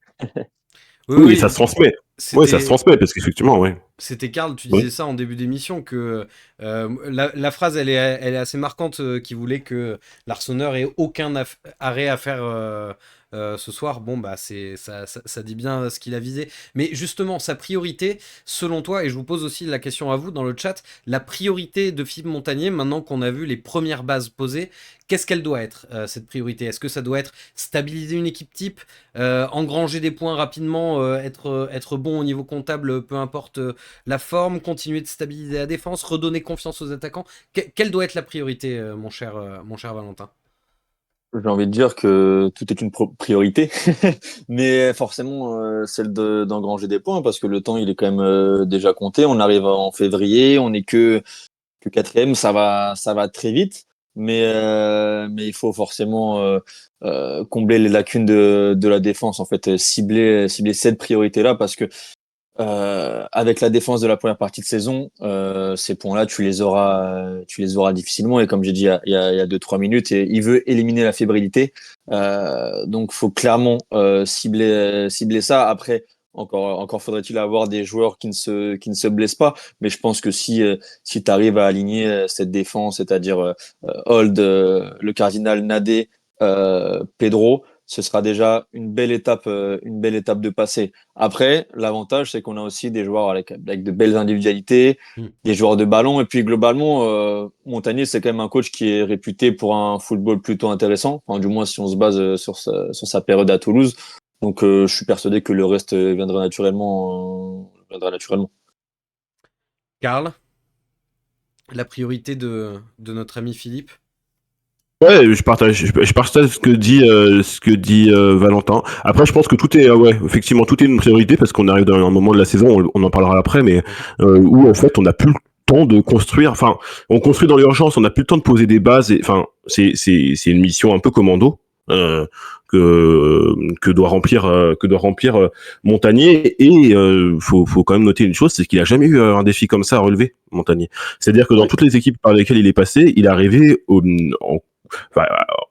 Oui, mais ça se transmet. Oui, ça se transmet parce qu'effectivement, oui. C'était Karl, tu Oui. disais ça en début d'émission, que la phrase, elle est assez marquante, qui voulait que l'Arseneur ait aucun arrêt à faire ce soir. Bon, bah, ça dit bien ce qu'il a visé. Mais justement, sa priorité, selon toi, et je vous pose aussi la question à vous dans le chat, la priorité de Philippe Montagnier, maintenant qu'on a vu les premières bases posées, qu'est-ce qu'elle doit être, cette priorité? Est-ce que ça doit être stabiliser une équipe type, engranger des points rapidement, être bon au niveau comptable, peu importe la forme, continuer de stabiliser la défense, redonner confiance aux attaquants? Quelle doit être la priorité, mon cher Valentin? J'ai envie de dire que tout est une priorité, mais forcément celle d'engranger des points parce que le temps il est quand même déjà compté. On arrive en février, on n'est que quatrième, ça va très vite, mais il faut forcément combler les lacunes de la défense en fait, cibler cette priorité là parce que avec la défense de la première partie de saison, ces points-là, tu les auras difficilement. Et comme j'ai dit il y a 2-3 minutes, et il veut éliminer la fébrilité. Donc, faut clairement cibler ça. Après, encore faudrait-il avoir des joueurs qui ne se blessent pas. Mais je pense que si tu arrives à aligner cette défense, c'est-à-dire Hold, le cardinal Nadé, Pedro, ce sera déjà une belle étape de passé. Après, l'avantage, c'est qu'on a aussi des joueurs avec de belles individualités, des joueurs de ballon. Et puis, globalement, Montagnier, c'est quand même un coach qui est réputé pour un football plutôt intéressant. Enfin, du moins, si on se base sur sa période à Toulouse. Donc, je suis persuadé que le reste viendra naturellement. Karl, la priorité de notre ami Philippe? Ouais, je partage ce que dit Valentin. Après, je pense que tout est, ouais, effectivement, tout est une priorité parce qu'on arrive dans un moment de la saison, on en parlera après, mais où en fait, on n'a plus le temps de construire. Enfin, on construit dans l'urgence, on n'a plus le temps de poser des bases. Enfin, c'est une mission un peu commando. Que doit remplir Montagnier, et faut quand même noter une chose, c'est qu'il a jamais eu un défi comme ça à relever, Montagnier. C'est-à-dire que dans toutes les équipes par lesquelles il est passé, il est arrivé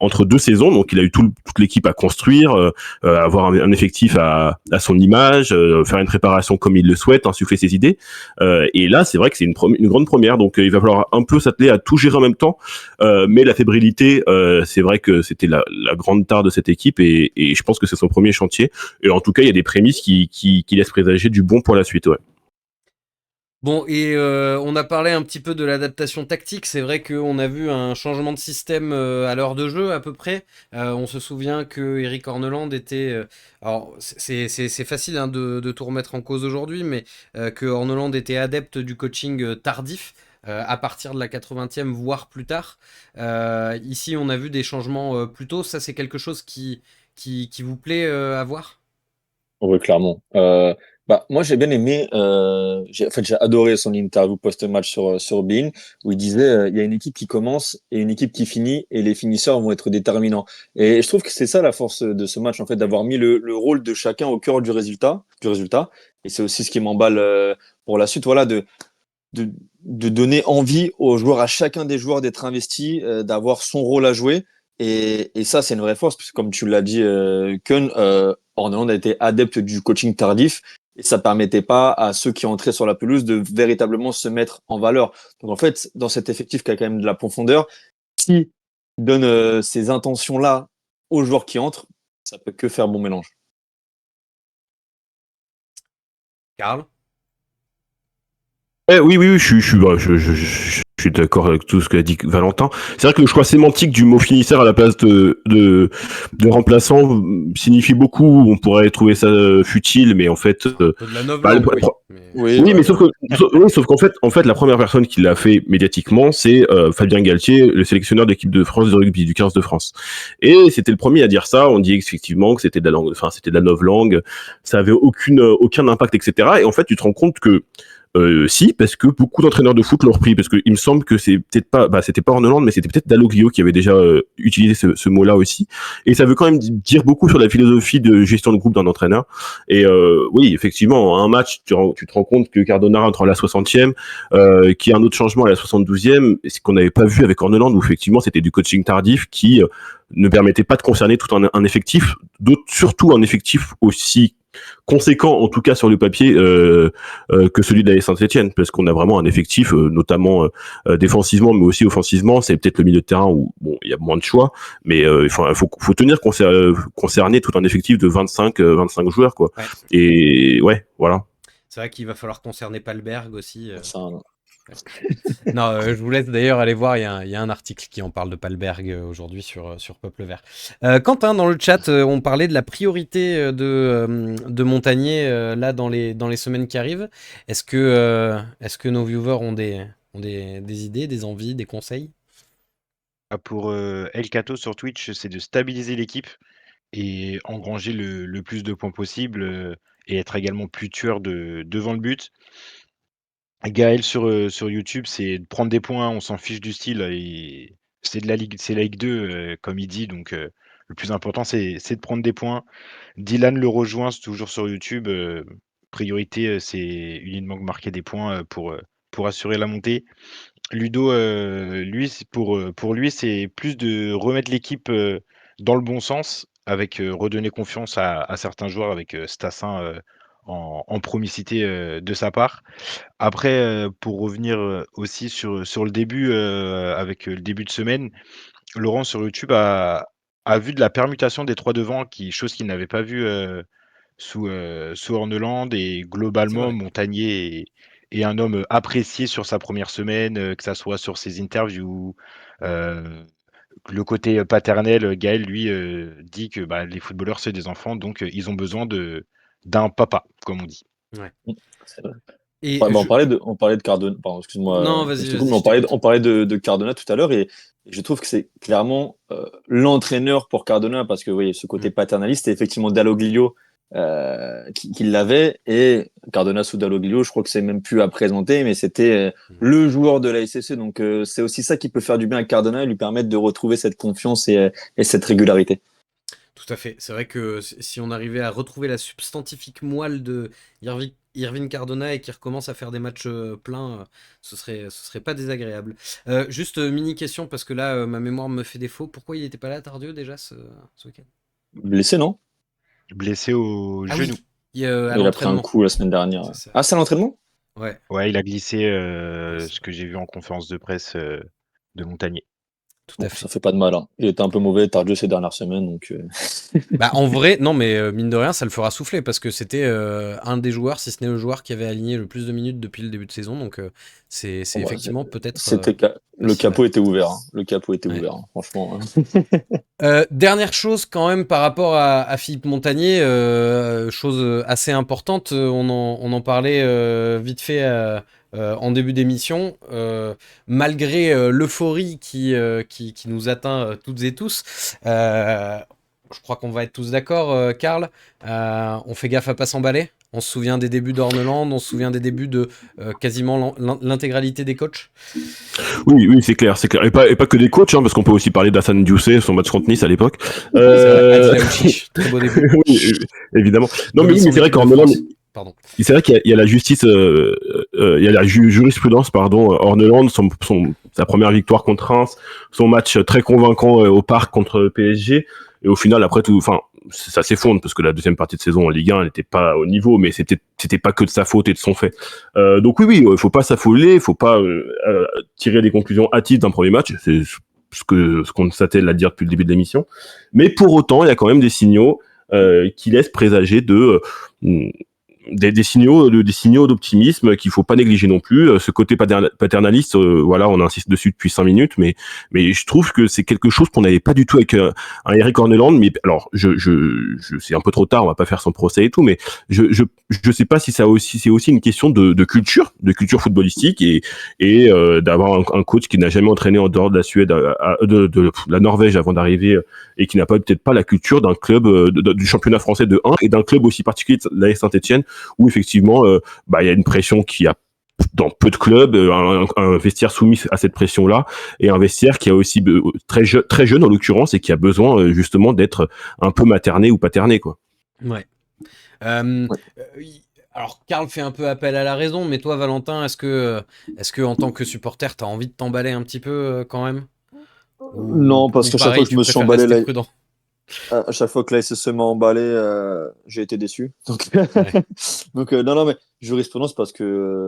entre deux saisons, donc il a eu toute l'équipe à construire, avoir un effectif à son image, faire une préparation comme il le souhaite, insuffler ses idées. Et là, c'est vrai que c'est une grande première, donc il va falloir un peu s'atteler à tout gérer en même temps. Mais la fébrilité, c'est vrai que c'était la grande tare de cette équipe, et je pense que c'est son premier chantier. Et en tout cas, il y a des prémices qui laissent présager du bon pour la suite. Ouais. Bon, et on a parlé un petit peu de l'adaptation tactique. C'est vrai qu'on a vu un changement de système à l'heure de jeu à peu près. On se souvient que Eric Orneland était... alors, c'est facile hein, de tout remettre en cause aujourd'hui, mais que Orneland était adepte du coaching tardif à partir de la 80e, voire plus tard. Ici, on a vu des changements plus tôt. Ça, c'est quelque chose qui vous plaît à voir? Oui, clairement. Moi, j'ai bien aimé. J'ai adoré son interview post-match sur beIN, où il disait il y a une équipe qui commence et une équipe qui finit, et les finisseurs vont être déterminants. Et je trouve que c'est ça la force de ce match, en fait, d'avoir mis le rôle de chacun au cœur du résultat. Et c'est aussi ce qui m'emballe pour la suite. Voilà, de donner envie aux joueurs, à chacun des joueurs d'être investi, d'avoir son rôle à jouer. Et ça, c'est une vraie force, parce que comme tu l'as dit, Kun, Orneland a été adepte du coaching tardif, et ça permettait pas à ceux qui entraient sur la pelouse de véritablement se mettre en valeur. Donc en fait, dans cet effectif qui a quand même de la profondeur, qui donne ces intentions-là aux joueurs qui entrent, ça peut que faire bon mélange. Karl? Oui, je suis d'accord avec tout ce qu'a dit Valentin. C'est vrai que le choix sémantique du mot finisseur à la place de remplaçant signifie beaucoup. On pourrait trouver ça futile, mais en fait, De la novlangue, oui, mais sauf qu'en fait, la première personne qui l'a fait médiatiquement, c'est Fabien Galtier, le sélectionneur de l'équipe de France de rugby, du 15 de France. Et c'était le premier à dire ça. On dit effectivement que c'était de la langue, enfin, c'était de la novlangue. Ça avait aucun impact, etc. Et en fait, tu te rends compte que si, parce que beaucoup d'entraîneurs de foot l'ont repris, parce que il me semble que c'était pas Orneland, mais c'était peut-être Dalloglio qui avait déjà utilisé ce mot-là aussi, et ça veut quand même dire beaucoup sur la philosophie de gestion de groupe d'un entraîneur. Et oui, effectivement, un match, tu te rends compte que Cardona rentre à la 60e, qu'il y a un autre changement à la 72e, ce qu'on n'avait pas vu avec Orneland, où effectivement c'était du coaching tardif qui ne permettait pas de concerner tout un effectif, surtout un effectif aussi conséquent, en tout cas sur le papier, que celui de la Saint-Etienne, parce qu'on a vraiment un effectif, notamment défensivement, mais aussi offensivement. C'est peut-être le milieu de terrain où bon, il y a moins de choix, mais faut tenir concerné tout un effectif de 25 joueurs, quoi. Ouais. Et ouais, voilà. C'est vrai qu'il va falloir concerner Palberg aussi. Ça, Non, je vous laisse d'ailleurs aller voir, il y a un article qui en parle de Palberg aujourd'hui sur Peuple Vert. Quentin, dans le chat, on parlait de la priorité de Montagnier là dans les semaines qui arrivent. Est-ce que nos viewers ont des idées, des envies, des conseils? Pour El Cato sur Twitch, c'est de stabiliser l'équipe et engranger le plus de points possible et être également plus tueur devant le but. Gaël sur YouTube, c'est de prendre des points, on s'en fiche du style et c'est la Ligue 2, comme il dit, donc le plus important, c'est de prendre des points. Dylan le rejoint, c'est toujours sur YouTube. Priorité, c'est uniquement marquer des points pour assurer la montée. Ludo, lui, pour lui, c'est plus de remettre l'équipe dans le bon sens, avec redonner confiance à certains joueurs, avec Stassin en promicité de sa part. Après, pour revenir aussi sur le début, avec le début de semaine, Laurent sur YouTube a vu de la permutation des 3 devants, chose qu'il n'avait pas vu sous Horneland, et C'est globalement, vrai. Montagnier est un homme apprécié sur sa première semaine, que ça soit sur ses interviews. Le côté paternel, Gaël, lui, dit que bah, les footballeurs, c'est des enfants, donc ils ont besoin d'un papa, comme on dit. c'est vrai. Et Ouais, bah, on parlait de Cardona. Pardon, excuse-moi. Non, vas-y, je te coupe, mais je t'écoute. on parlait de Cardona tout à l'heure et je trouve que c'est clairement l'entraîneur pour Cardona parce que oui, ce côté paternaliste, c'est effectivement Dalloglio qui l'avait et Cardona sous Dalloglio, je crois que c'est même plus à présenter, mais c'était le joueur de la SSE. Donc c'est aussi ça qui peut faire du bien à Cardona et lui permettre de retrouver cette confiance et cette régularité. Tout à fait. C'est vrai que si on arrivait à retrouver la substantifique moelle de Irving Cardona et qu'il recommence à faire des matchs pleins, ce serait pas désagréable. Juste mini question, parce que là, ma mémoire me fait défaut. Pourquoi il n'était pas là, Tardieu, déjà, ce week-end? Blessé, non? Blessé au Ah genou. oui, à Il a pris un l'entraînement. coup la semaine dernière. C'est ça. Ah, c'est à l'entraînement? Ouais. Ouais, il a glissé, Ouais, ce que j'ai vu en conférence de presse de Montagnier. tout Bon, à fait. ça fait pas de mal. Hein. Il était un peu mauvais, Tardieu, ces dernières semaines. Donc, Bah, en vrai, non, mais mine de rien, ça le fera souffler parce que c'était un des joueurs, si ce n'est le joueur qui avait aligné le plus de minutes depuis le début de saison. Donc, c'est bon, bah, effectivement peut-être. le aussi capot vrai. était ouvert. Hein. Le capot était Ouais. ouvert, hein, franchement. Hein. Dernière chose quand même par rapport à Philippe Montagnier, chose assez importante, on en parlait vite fait en début d'émission, malgré l'euphorie qui nous atteint toutes et tous, je crois qu'on va être tous d'accord, Karl, on fait gaffe à pas s'emballer. On se souvient des débuts d'Orneland, on se souvient des débuts de quasiment l'intégralité des coachs. Oui, c'est clair. Et pas que des coachs, hein, parce qu'on peut aussi parler d'Hassan Dioufé, son match contre Nice à l'époque. C'est vrai, Adil Aouchiche, très beau début. Oui, évidemment. Non, mais Remis oui, mais son c'est vrai équipe de qu'Orneland, France. Pardon. c'est vrai qu'il y a la justice, il y a la jurisprudence, pardon, Orneland, sa première victoire contre Reims, son match très convaincant au Parc contre PSG, et au final, après tout, enfin, ça s'effondre parce que la deuxième partie de saison en Ligue 1 elle n'était pas au niveau, mais c'était pas que de sa faute et de son fait. Donc oui, faut pas s'affoler, faut pas tirer des conclusions hâtives d'un premier match. C'est ce qu'on s'attelle à dire depuis le début de l'émission. Mais pour autant, il y a quand même des signaux qui laissent présager des signaux d'optimisme qu'il faut pas négliger non plus. Ce côté paternaliste, voilà, on insiste dessus depuis 5 minutes, mais je trouve que c'est quelque chose qu'on n'avait pas du tout avec un Eric Horneland. Mais alors, c'est un peu trop tard, on va pas faire son procès et tout, mais je sais pas si c'est aussi une question de culture footballistique et d'avoir un coach qui n'a jamais entraîné en dehors de la Suède, de la Norvège avant d'arriver et qui n'a peut-être pas la culture d'un club du championnat français de 1 et d'un club aussi particulier, la Saint-Etienne, où effectivement il y a une pression qui a dans peu de clubs, un vestiaire soumis à cette pression-là, et un vestiaire qui a aussi très jeune en l'occurrence, et qui a besoin justement d'être un peu materné ou paterné, quoi. Ouais. Alors, Karl fait un peu appel à la raison, mais toi, Valentin, est-ce que en tant que supporter, t'as envie de t'emballer un petit peu quand même? Non, parce ou que chaque pareil, fois que je tu me suis préfères emballé rester là. prudent? À chaque fois que l'AS se met emballé, j'ai été déçu. Donc, Ouais. donc non, mais jurisprudence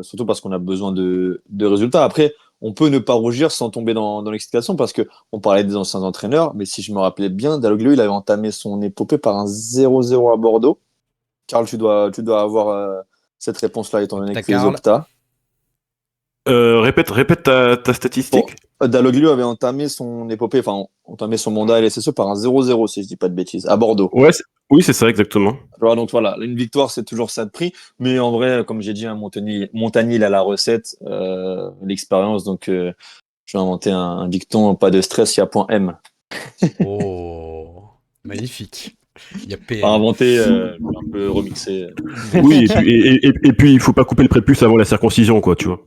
surtout parce qu'on a besoin de résultats. Après, on peut ne pas rougir sans tomber dans l'excitation parce que on parlait des anciens entraîneurs, mais si je me rappelais bien, Dalloglio, il avait entamé son épopée par un 0-0 à Bordeaux. Karl, tu dois avoir cette réponse-là étant donné Opta que tu es Karl. Opta. Répète ta Bon, statistique. Dalloglio avait entamé son épopée, enfin, entamé son mandat à LSSE par un 0-0, si je dis pas de bêtises, à Bordeaux. Ouais, oui, c'est ça, exactement. Donc voilà, une victoire, c'est toujours ça de prix. Mais en vrai, comme j'ai dit, hein, Montagny, il a la recette, l'expérience. Donc, je vais inventer un dicton, pas de stress, il y a point M. Oh, magnifique. Il y a Pas PM. inventé, un peu remixé. Oui, et puis il faut pas couper le prépuce avant la circoncision, quoi, tu vois.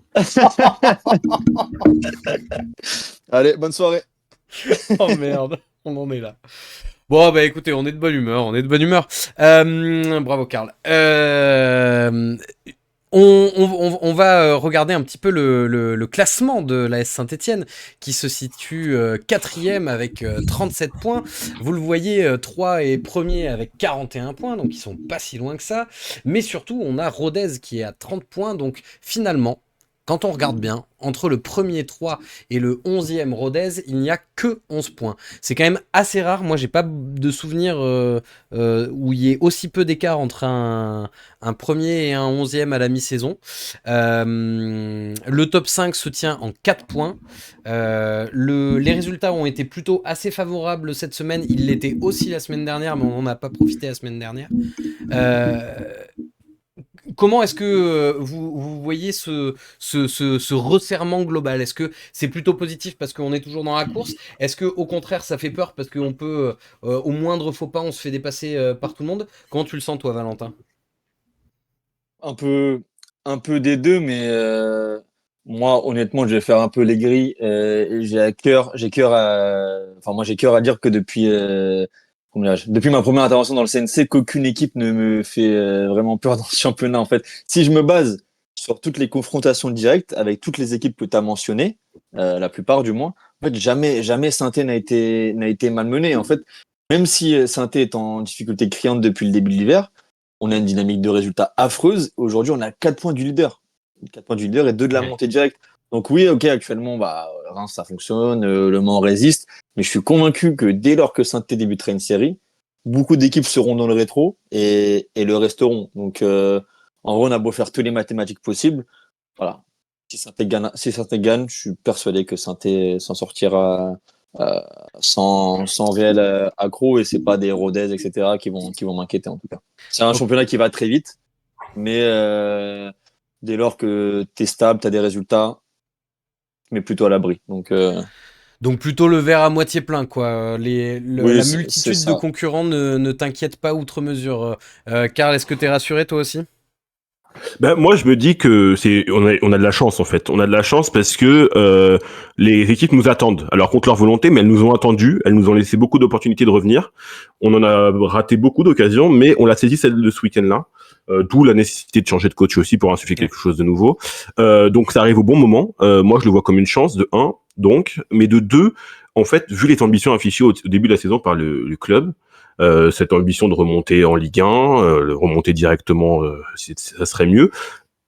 Allez, bonne soirée. Oh merde, on en est là. Bon, bah écoutez, on est de bonne humeur, on est de bonne humeur. Bravo Karl. On va regarder un petit peu le classement de l'AS Saint-Etienne qui se situe quatrième avec 37 points. Vous le voyez, 3 est premier avec 41 points, donc ils sont pas si loin que ça. Mais surtout, on a Rodez qui est à 30 points, donc finalement, quand on regarde bien, entre le premier 3 et le 11e Rodez, il n'y a que 11 points. C'est quand même assez rare. Moi, j'ai pas de souvenir où il y ait aussi peu d'écart entre un premier et un 11e à la mi-saison. Le top 5 se tient en 4 points. Les résultats ont été plutôt assez favorables cette semaine. Ils l'étaient aussi la semaine dernière, mais on n'en a pas profité la semaine dernière. Comment est-ce que vous voyez ce resserrement global? Est-ce que c'est plutôt positif parce qu'on est toujours dans la course? Est-ce que au contraire ça fait peur parce qu'on peut, au moindre faux pas, on se fait dépasser par tout le monde? Comment tu le sens toi, Valentin? Un peu, un peu des deux, mais moi, honnêtement, je vais faire un peu les grilles. Moi, j'ai cœur à dire que depuis ma première intervention dans le CNC, qu'aucune équipe ne me fait vraiment peur dans ce championnat. En fait, si je me base sur toutes les confrontations directes avec toutes les équipes que tu as mentionnées, la plupart du moins, en fait, jamais Saint-Étienne n'a été malmené. En fait, même si Saint-Étienne est en difficulté criante depuis le début de l'hiver, on a une dynamique de résultats affreuse. Aujourd'hui, on a 4 points du leader. 4 points du leader et 2 de la montée directe. Donc oui, ok, actuellement, Reims, ça fonctionne, Le Mans résiste. Mais je suis convaincu que dès lors que Saint-Étienne débutera une série, beaucoup d'équipes seront dans le rétro et le resteront. Donc en vrai, on a beau faire tous les mathématiques possibles. Voilà. Si Saint-Étienne gagne, je suis persuadé que Saint-Étienne s'en sortira euh, sans réel accro et c'est pas des Rodez, etc. qui vont m'inquiéter en tout cas. C'est un Ok. championnat qui va très vite, mais dès lors que tu es stable, tu as des résultats, mais plutôt à l'abri. Donc plutôt le verre à moitié plein, quoi. Oui, La c'est multitude de ça. concurrents ne t'inquiète pas outre mesure. Karl, est-ce que t'es rassuré toi aussi? Ben, moi, je me dis que on a de la chance, en fait. On a de la chance parce que les équipes nous attendent. Alors, contre leur volonté, mais elles nous ont attendus. Elles nous ont laissé beaucoup d'opportunités de revenir. On en a raté beaucoup d'occasions, mais on l'a saisi celle de ce week-end-là. D'où la nécessité de changer de coach aussi pour insuffler quelque chose de nouveau. Donc, ça arrive au bon moment. Moi, je le vois comme une chance, de un, donc. Mais de deux, en fait, vu les ambitions affichées au début de la saison par le club, cette ambition de remonter en Ligue 1, remonter directement, ça serait mieux.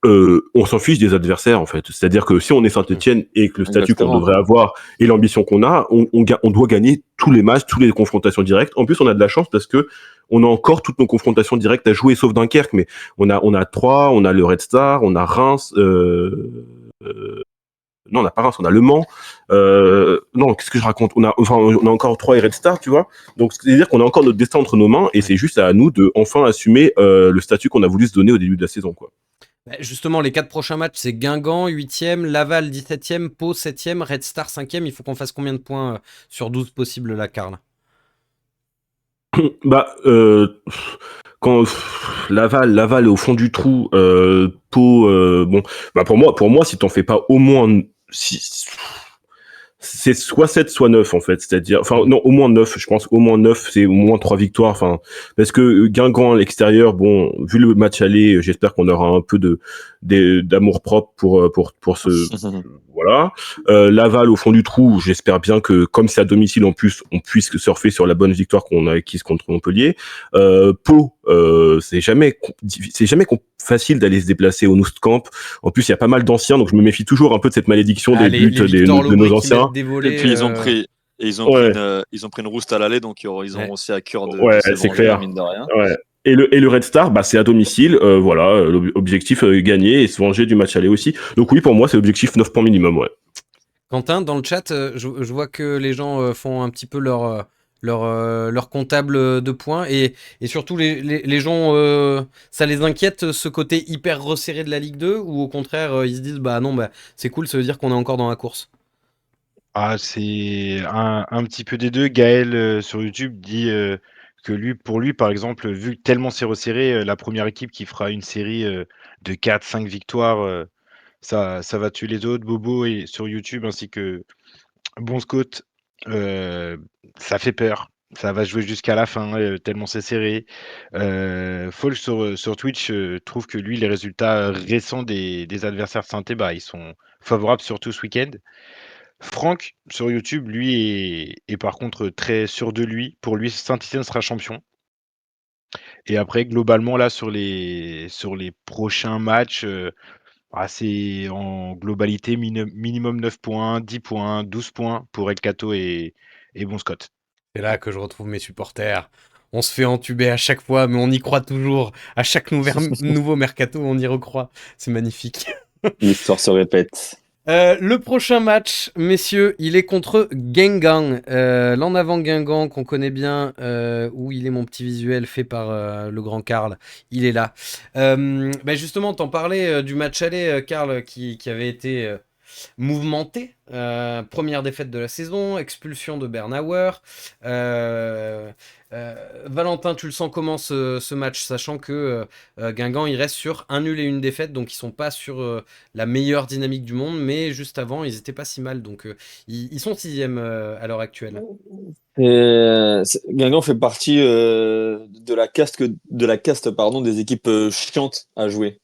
On s'en fiche des adversaires en fait. C'est-à-dire que si on est Saint-Etienne et que le statut qu'on Exactement. devrait avoir et l'ambition qu'on a, on doit gagner tous les matchs, toutes les confrontations directes. En plus, on a de la chance parce que on a encore toutes nos confrontations directes à jouer, sauf Dunkerque. Mais on a Troyes, on a le Red Star, on a Reims. Non, on n'a pas Reims, on a Le Mans. Non, qu'est-ce que je raconte? On a encore Troyes et Red Star, tu vois. Donc, c'est-à-dire qu'on a encore notre destin entre nos mains et c'est juste à nous de enfin assumer le statut qu'on a voulu se donner au début de la saison, quoi. Justement, les 4 prochains matchs, c'est Guingamp 8e, Laval 17e, Pau 7e, Red Star 5e. Il faut qu'on fasse combien de points sur 12 possibles là, Karl? Bah, quand Laval est au fond du trou, Pau, bon, bah pour moi, si t'en fais pas au moins, si, c'est soit 7 soit 9 en fait, c'est-à-dire enfin non, au moins 9, je pense au moins 9, c'est au moins 3 victoires, enfin parce que Guingamp à l'extérieur, bon, vu le match aller, j'espère qu'on aura un peu d'amour propre pour ce voilà. Laval au fond du trou, j'espère bien que comme c'est à domicile en plus, on puisse surfer sur la bonne victoire qu'on a acquise contre Montpellier. Pau, c'est jamais facile d'aller se déplacer au Noustcamp. En plus, il y a pas mal d'anciens, donc je me méfie toujours un peu de cette malédiction des buts de nos anciens. Et puis ils ont pris une rouste à l'aller, donc ils auront aussi à cœur de se c'est venger, clair. mine de rien. Ouais. Et le Red Star, bah c'est à domicile, voilà, l'objectif gagner et se venger du match aller aussi. Donc oui, pour moi, c'est l'objectif 9 points minimum, ouais. Quentin, dans le chat, je vois que les gens font un petit peu leur comptable de points et surtout les gens, ça les inquiète ce côté hyper resserré de la Ligue 2 ou au contraire ils se disent bah non, bah c'est cool, ça veut dire qu'on est encore dans la course. Ah, c'est un petit peu des deux. Gaël sur YouTube dit que pour lui, par exemple, vu que tellement c'est resserré, la première équipe qui fera une série de 4-5 victoires, ça va tuer les autres. Bobo et sur YouTube ainsi que Bon Scott, ça fait peur. Ça va jouer jusqu'à la fin, tellement c'est serré. Folk sur Twitch trouve que lui, les résultats récents des adversaires saintés, bah, ils sont favorables, surtout ce week-end. Franck, sur YouTube, lui, est par contre très sûr de lui. Pour lui, Saint-Étienne sera champion. Et après, globalement, là, sur les prochains matchs, c'est en globalité minimum 9 points, 10 points, 12 points pour El Cato et Bon Scott. C'est là que je retrouve mes supporters. On se fait entuber à chaque fois, mais on y croit toujours. À chaque nouveau mercato, on y recroit. C'est magnifique. L'histoire se répète. Le prochain match, messieurs, il est contre Guingamp. L'en avant Guingamp, qu'on connaît bien, où il est mon petit visuel fait par le grand Karl. Il est là. Justement, t'en parlais du match aller, Karl, qui avait été mouvementé. Première défaite de la saison, expulsion de Bernauer. Valentin, tu le sens comment ce match, sachant que Guingamp il reste sur un nul et une défaite, donc ils sont pas sur la meilleure dynamique du monde, mais juste avant ils étaient pas si mal, donc ils sont sixième à l'heure actuelle. Guingamp fait partie de la caste pardon, des équipes chiantes à jouer.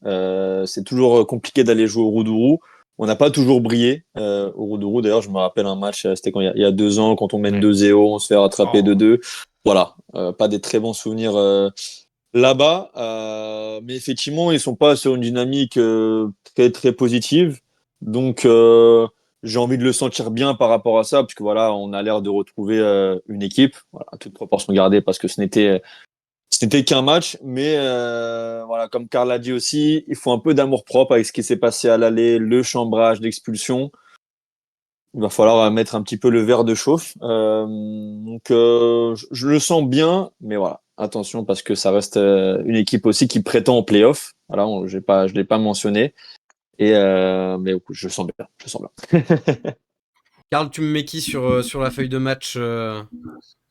C'est toujours compliqué d'aller jouer au Roudourou. On n'a pas toujours brillé au Roudourou. D'ailleurs, je me rappelle un match, c'était quand il y a 2 ans, quand on mène 2-0, on se fait rattraper 2-2. Voilà, pas des très bons souvenirs là-bas. Mais effectivement, ils sont pas sur une dynamique très très positive. Donc j'ai envie de le sentir bien par rapport à ça, puisque voilà, on a l'air de retrouver une équipe, voilà, à toute proportion gardée, parce que ce n'était qu'un match, mais voilà, comme Karl l'a dit aussi, il faut un peu d'amour-propre avec ce qui s'est passé à l'aller, le chambrage, l'expulsion. Il va falloir mettre un petit peu le verre de chauffe. Donc, je le sens bien, mais voilà, attention, parce que ça reste une équipe aussi qui prétend au play-off. Voilà, je l'ai pas mentionné. Mais je sens bien, je sens bien. Karl, tu me mets qui sur la feuille de match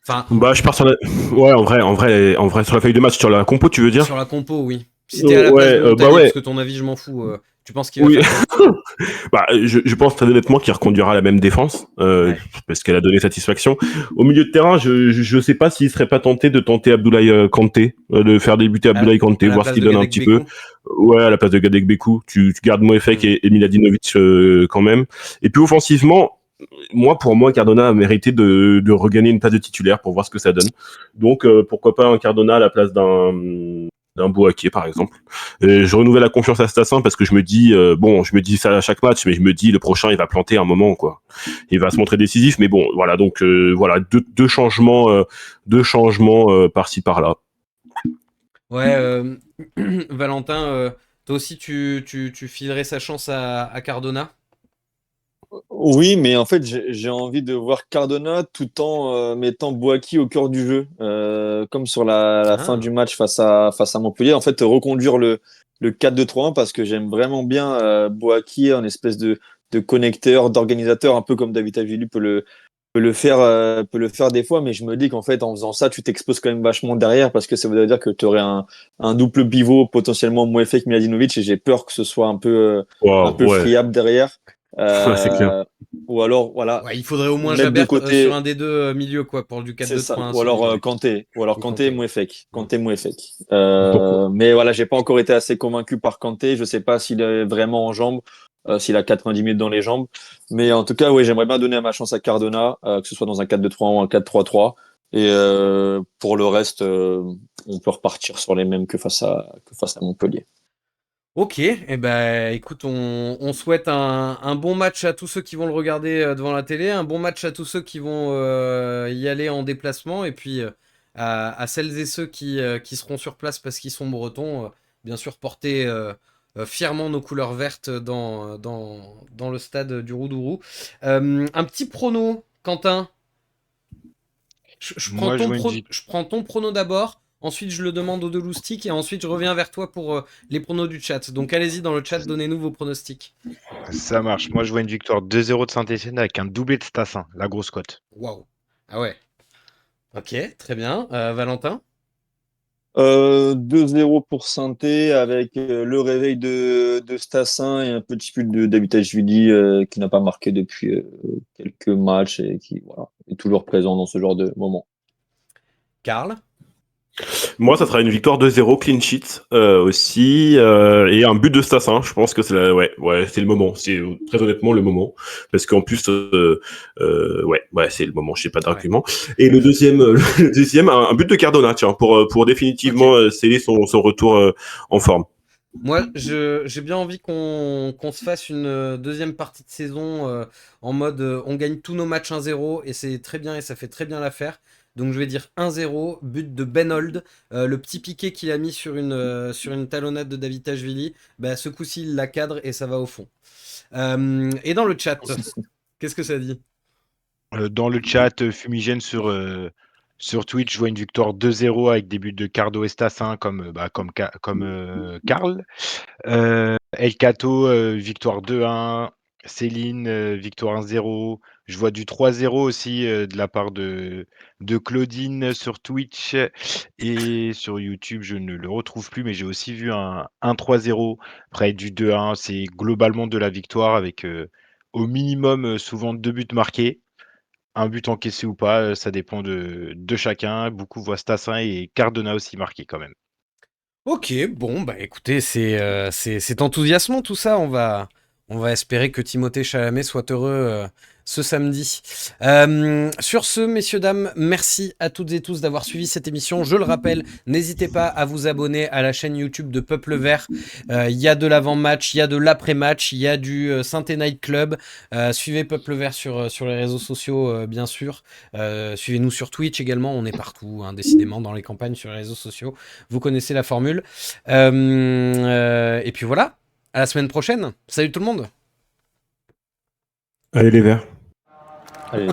Enfin, Bah, je pars sur la. Ouais, en vrai, sur la feuille de match, sur la compo, tu veux dire? sur la compo, oui. Si t'es à la place de Montagnier, parce que ton avis, je m'en fous. Tu penses qu'il va faire quoi? Bah, je pense très honnêtement qu'il reconduira la même défense, parce qu'elle a donné satisfaction. Au milieu de terrain, je sais pas s'il serait pas tenté de tenter Abdoulaye Kanté, de faire débuter Abdoulaye Kanté, voir ce qu'il donne un petit peu. Ouais, à la place de Gadek Bekou. Tu gardes Moefek et Miladinovic quand même. Et puis offensivement, pour moi, Cardona a mérité de regagner une place de titulaire pour voir ce que ça donne. Donc, pourquoi pas un Cardona à la place d'un Bouaké, par exemple. Je renouvelle la confiance à Stassin parce que je me dis, je me dis ça à chaque match, mais je me dis le prochain il va planter un moment, quoi. Il va se montrer décisif, mais bon, voilà, donc voilà, deux changements par-ci par-là. Ouais, Valentin, toi aussi tu filerais sa chance à Cardona? Oui, mais en fait, j'ai envie de voir Cardona tout en mettant Bouaki au cœur du jeu, comme sur la fin du match face à Montpellier. En fait, reconduire le 4-2-3-1 parce que j'aime vraiment bien Bouaki, en espèce de connecteur, d'organisateur, un peu comme David Avilu peut le faire des fois. Mais je me dis qu'en fait, en faisant ça, tu t'exposes quand même vachement derrière parce que ça veut dire que tu aurais un double pivot potentiellement Moefek Miladinovic et j'ai peur que ce soit un peu friable derrière. C'est clair. Ou alors, voilà, Ouais, il faudrait au moins mettre de Jabert côté. sur un des deux milieux, quoi, pour du C'est ça. 4-2-3-1 Ou alors solide. Ouais. Kanté. Ou alors Ou Kanté, Kanté. Mouefek. Mm. Kanté, Mouefek. Pourquoi Mais voilà, j'ai pas encore été assez convaincu par Kanté. Je sais pas s'il est vraiment en jambes, s'il a 90 minutes dans les jambes. Mais en tout cas, oui, j'aimerais bien donner ma chance à Cardona, que ce soit dans un 4-2-3 ou un 4-3-3. Et pour le reste, on peut repartir sur les mêmes que face à Montpellier. Ok, et ben écoute, on souhaite un bon match à tous ceux qui vont le regarder devant la télé, un bon match à tous ceux qui vont y aller en déplacement, et puis à celles et ceux qui seront sur place parce qu'ils sont bretons, bien sûr porter fièrement nos couleurs vertes dans le stade du Roudourou. Un petit prono, Quentin. Moi, je vois une Je prends ton prono d'abord, ensuite je le demande aux deux loustiques et ensuite je reviens vers toi pour les pronos du chat. Donc allez-y dans le chat, donnez-nous vos pronostics. Ça marche. Moi, je vois une victoire 2-0 de Saint-Etienne avec un doublé de Stassin, la grosse cote. Waouh. Ah ouais. Ok, très bien. Valentin? 2-0 pour Sainté avec le réveil de Stassin et un petit but de Davitashvili qui n'a pas marqué depuis quelques matchs et qui voilà, est toujours présent dans ce genre de moment. Karl? Moi, ça sera une victoire 2-0, clean sheet aussi, et un but de Stassin. Je pense que ouais, c'est le moment. C'est très honnêtement le moment, parce qu'en plus, ouais, c'est le moment. Je sais pas Ouais. d'argument. Et le deuxième, le deuxième, un but de Cardona, tiens, pour définitivement sceller son retour en forme. Moi, j'ai bien envie qu'on se fasse une deuxième partie de saison en mode on gagne tous nos matchs 1-0 et c'est très bien et ça fait très bien l'affaire. Donc je vais dire 1-0, but de Ben Hold, le petit piqué qu'il a mis sur une talonnade de Davitashvili, bah, ce coup-ci il la cadre et ça va au fond. Et dans le chat, qu'est-ce que ça dit? Dans le chat, Fumigène sur Twitch, je vois une victoire 2-0 avec des buts de Cardo et Stassin comme Karl. El Cato, victoire 2-1. Céline, victoire 1-0. Je vois du 3-0 aussi de la part de Claudine sur Twitch et sur YouTube, je ne le retrouve plus, mais j'ai aussi vu un 3-0, après du 2-1. C'est globalement de la victoire avec au minimum souvent 2 buts marqués. Un but encaissé ou pas, ça dépend de chacun. Beaucoup voient Stassin et Cardona aussi marqué quand même. Ok, bon, bah écoutez, c'est enthousiasmant tout ça. On va espérer que Timothée Chalamet soit heureux ce samedi. Sur ce, messieurs, dames, merci à toutes et tous d'avoir suivi cette émission. Je le rappelle, n'hésitez pas à vous abonner à la chaîne YouTube de Peuple Vert. Il y a de l'avant-match, il y a de l'après-match, il y a du Saint-Étienne Night Club. Suivez Peuple Vert sur les réseaux sociaux, bien sûr. Suivez-nous sur Twitch également. On est partout, hein, décidément, dans les campagnes sur les réseaux sociaux. Vous connaissez la formule. Et puis voilà, à la semaine prochaine. Salut tout le monde. Allez les Verts. Allez.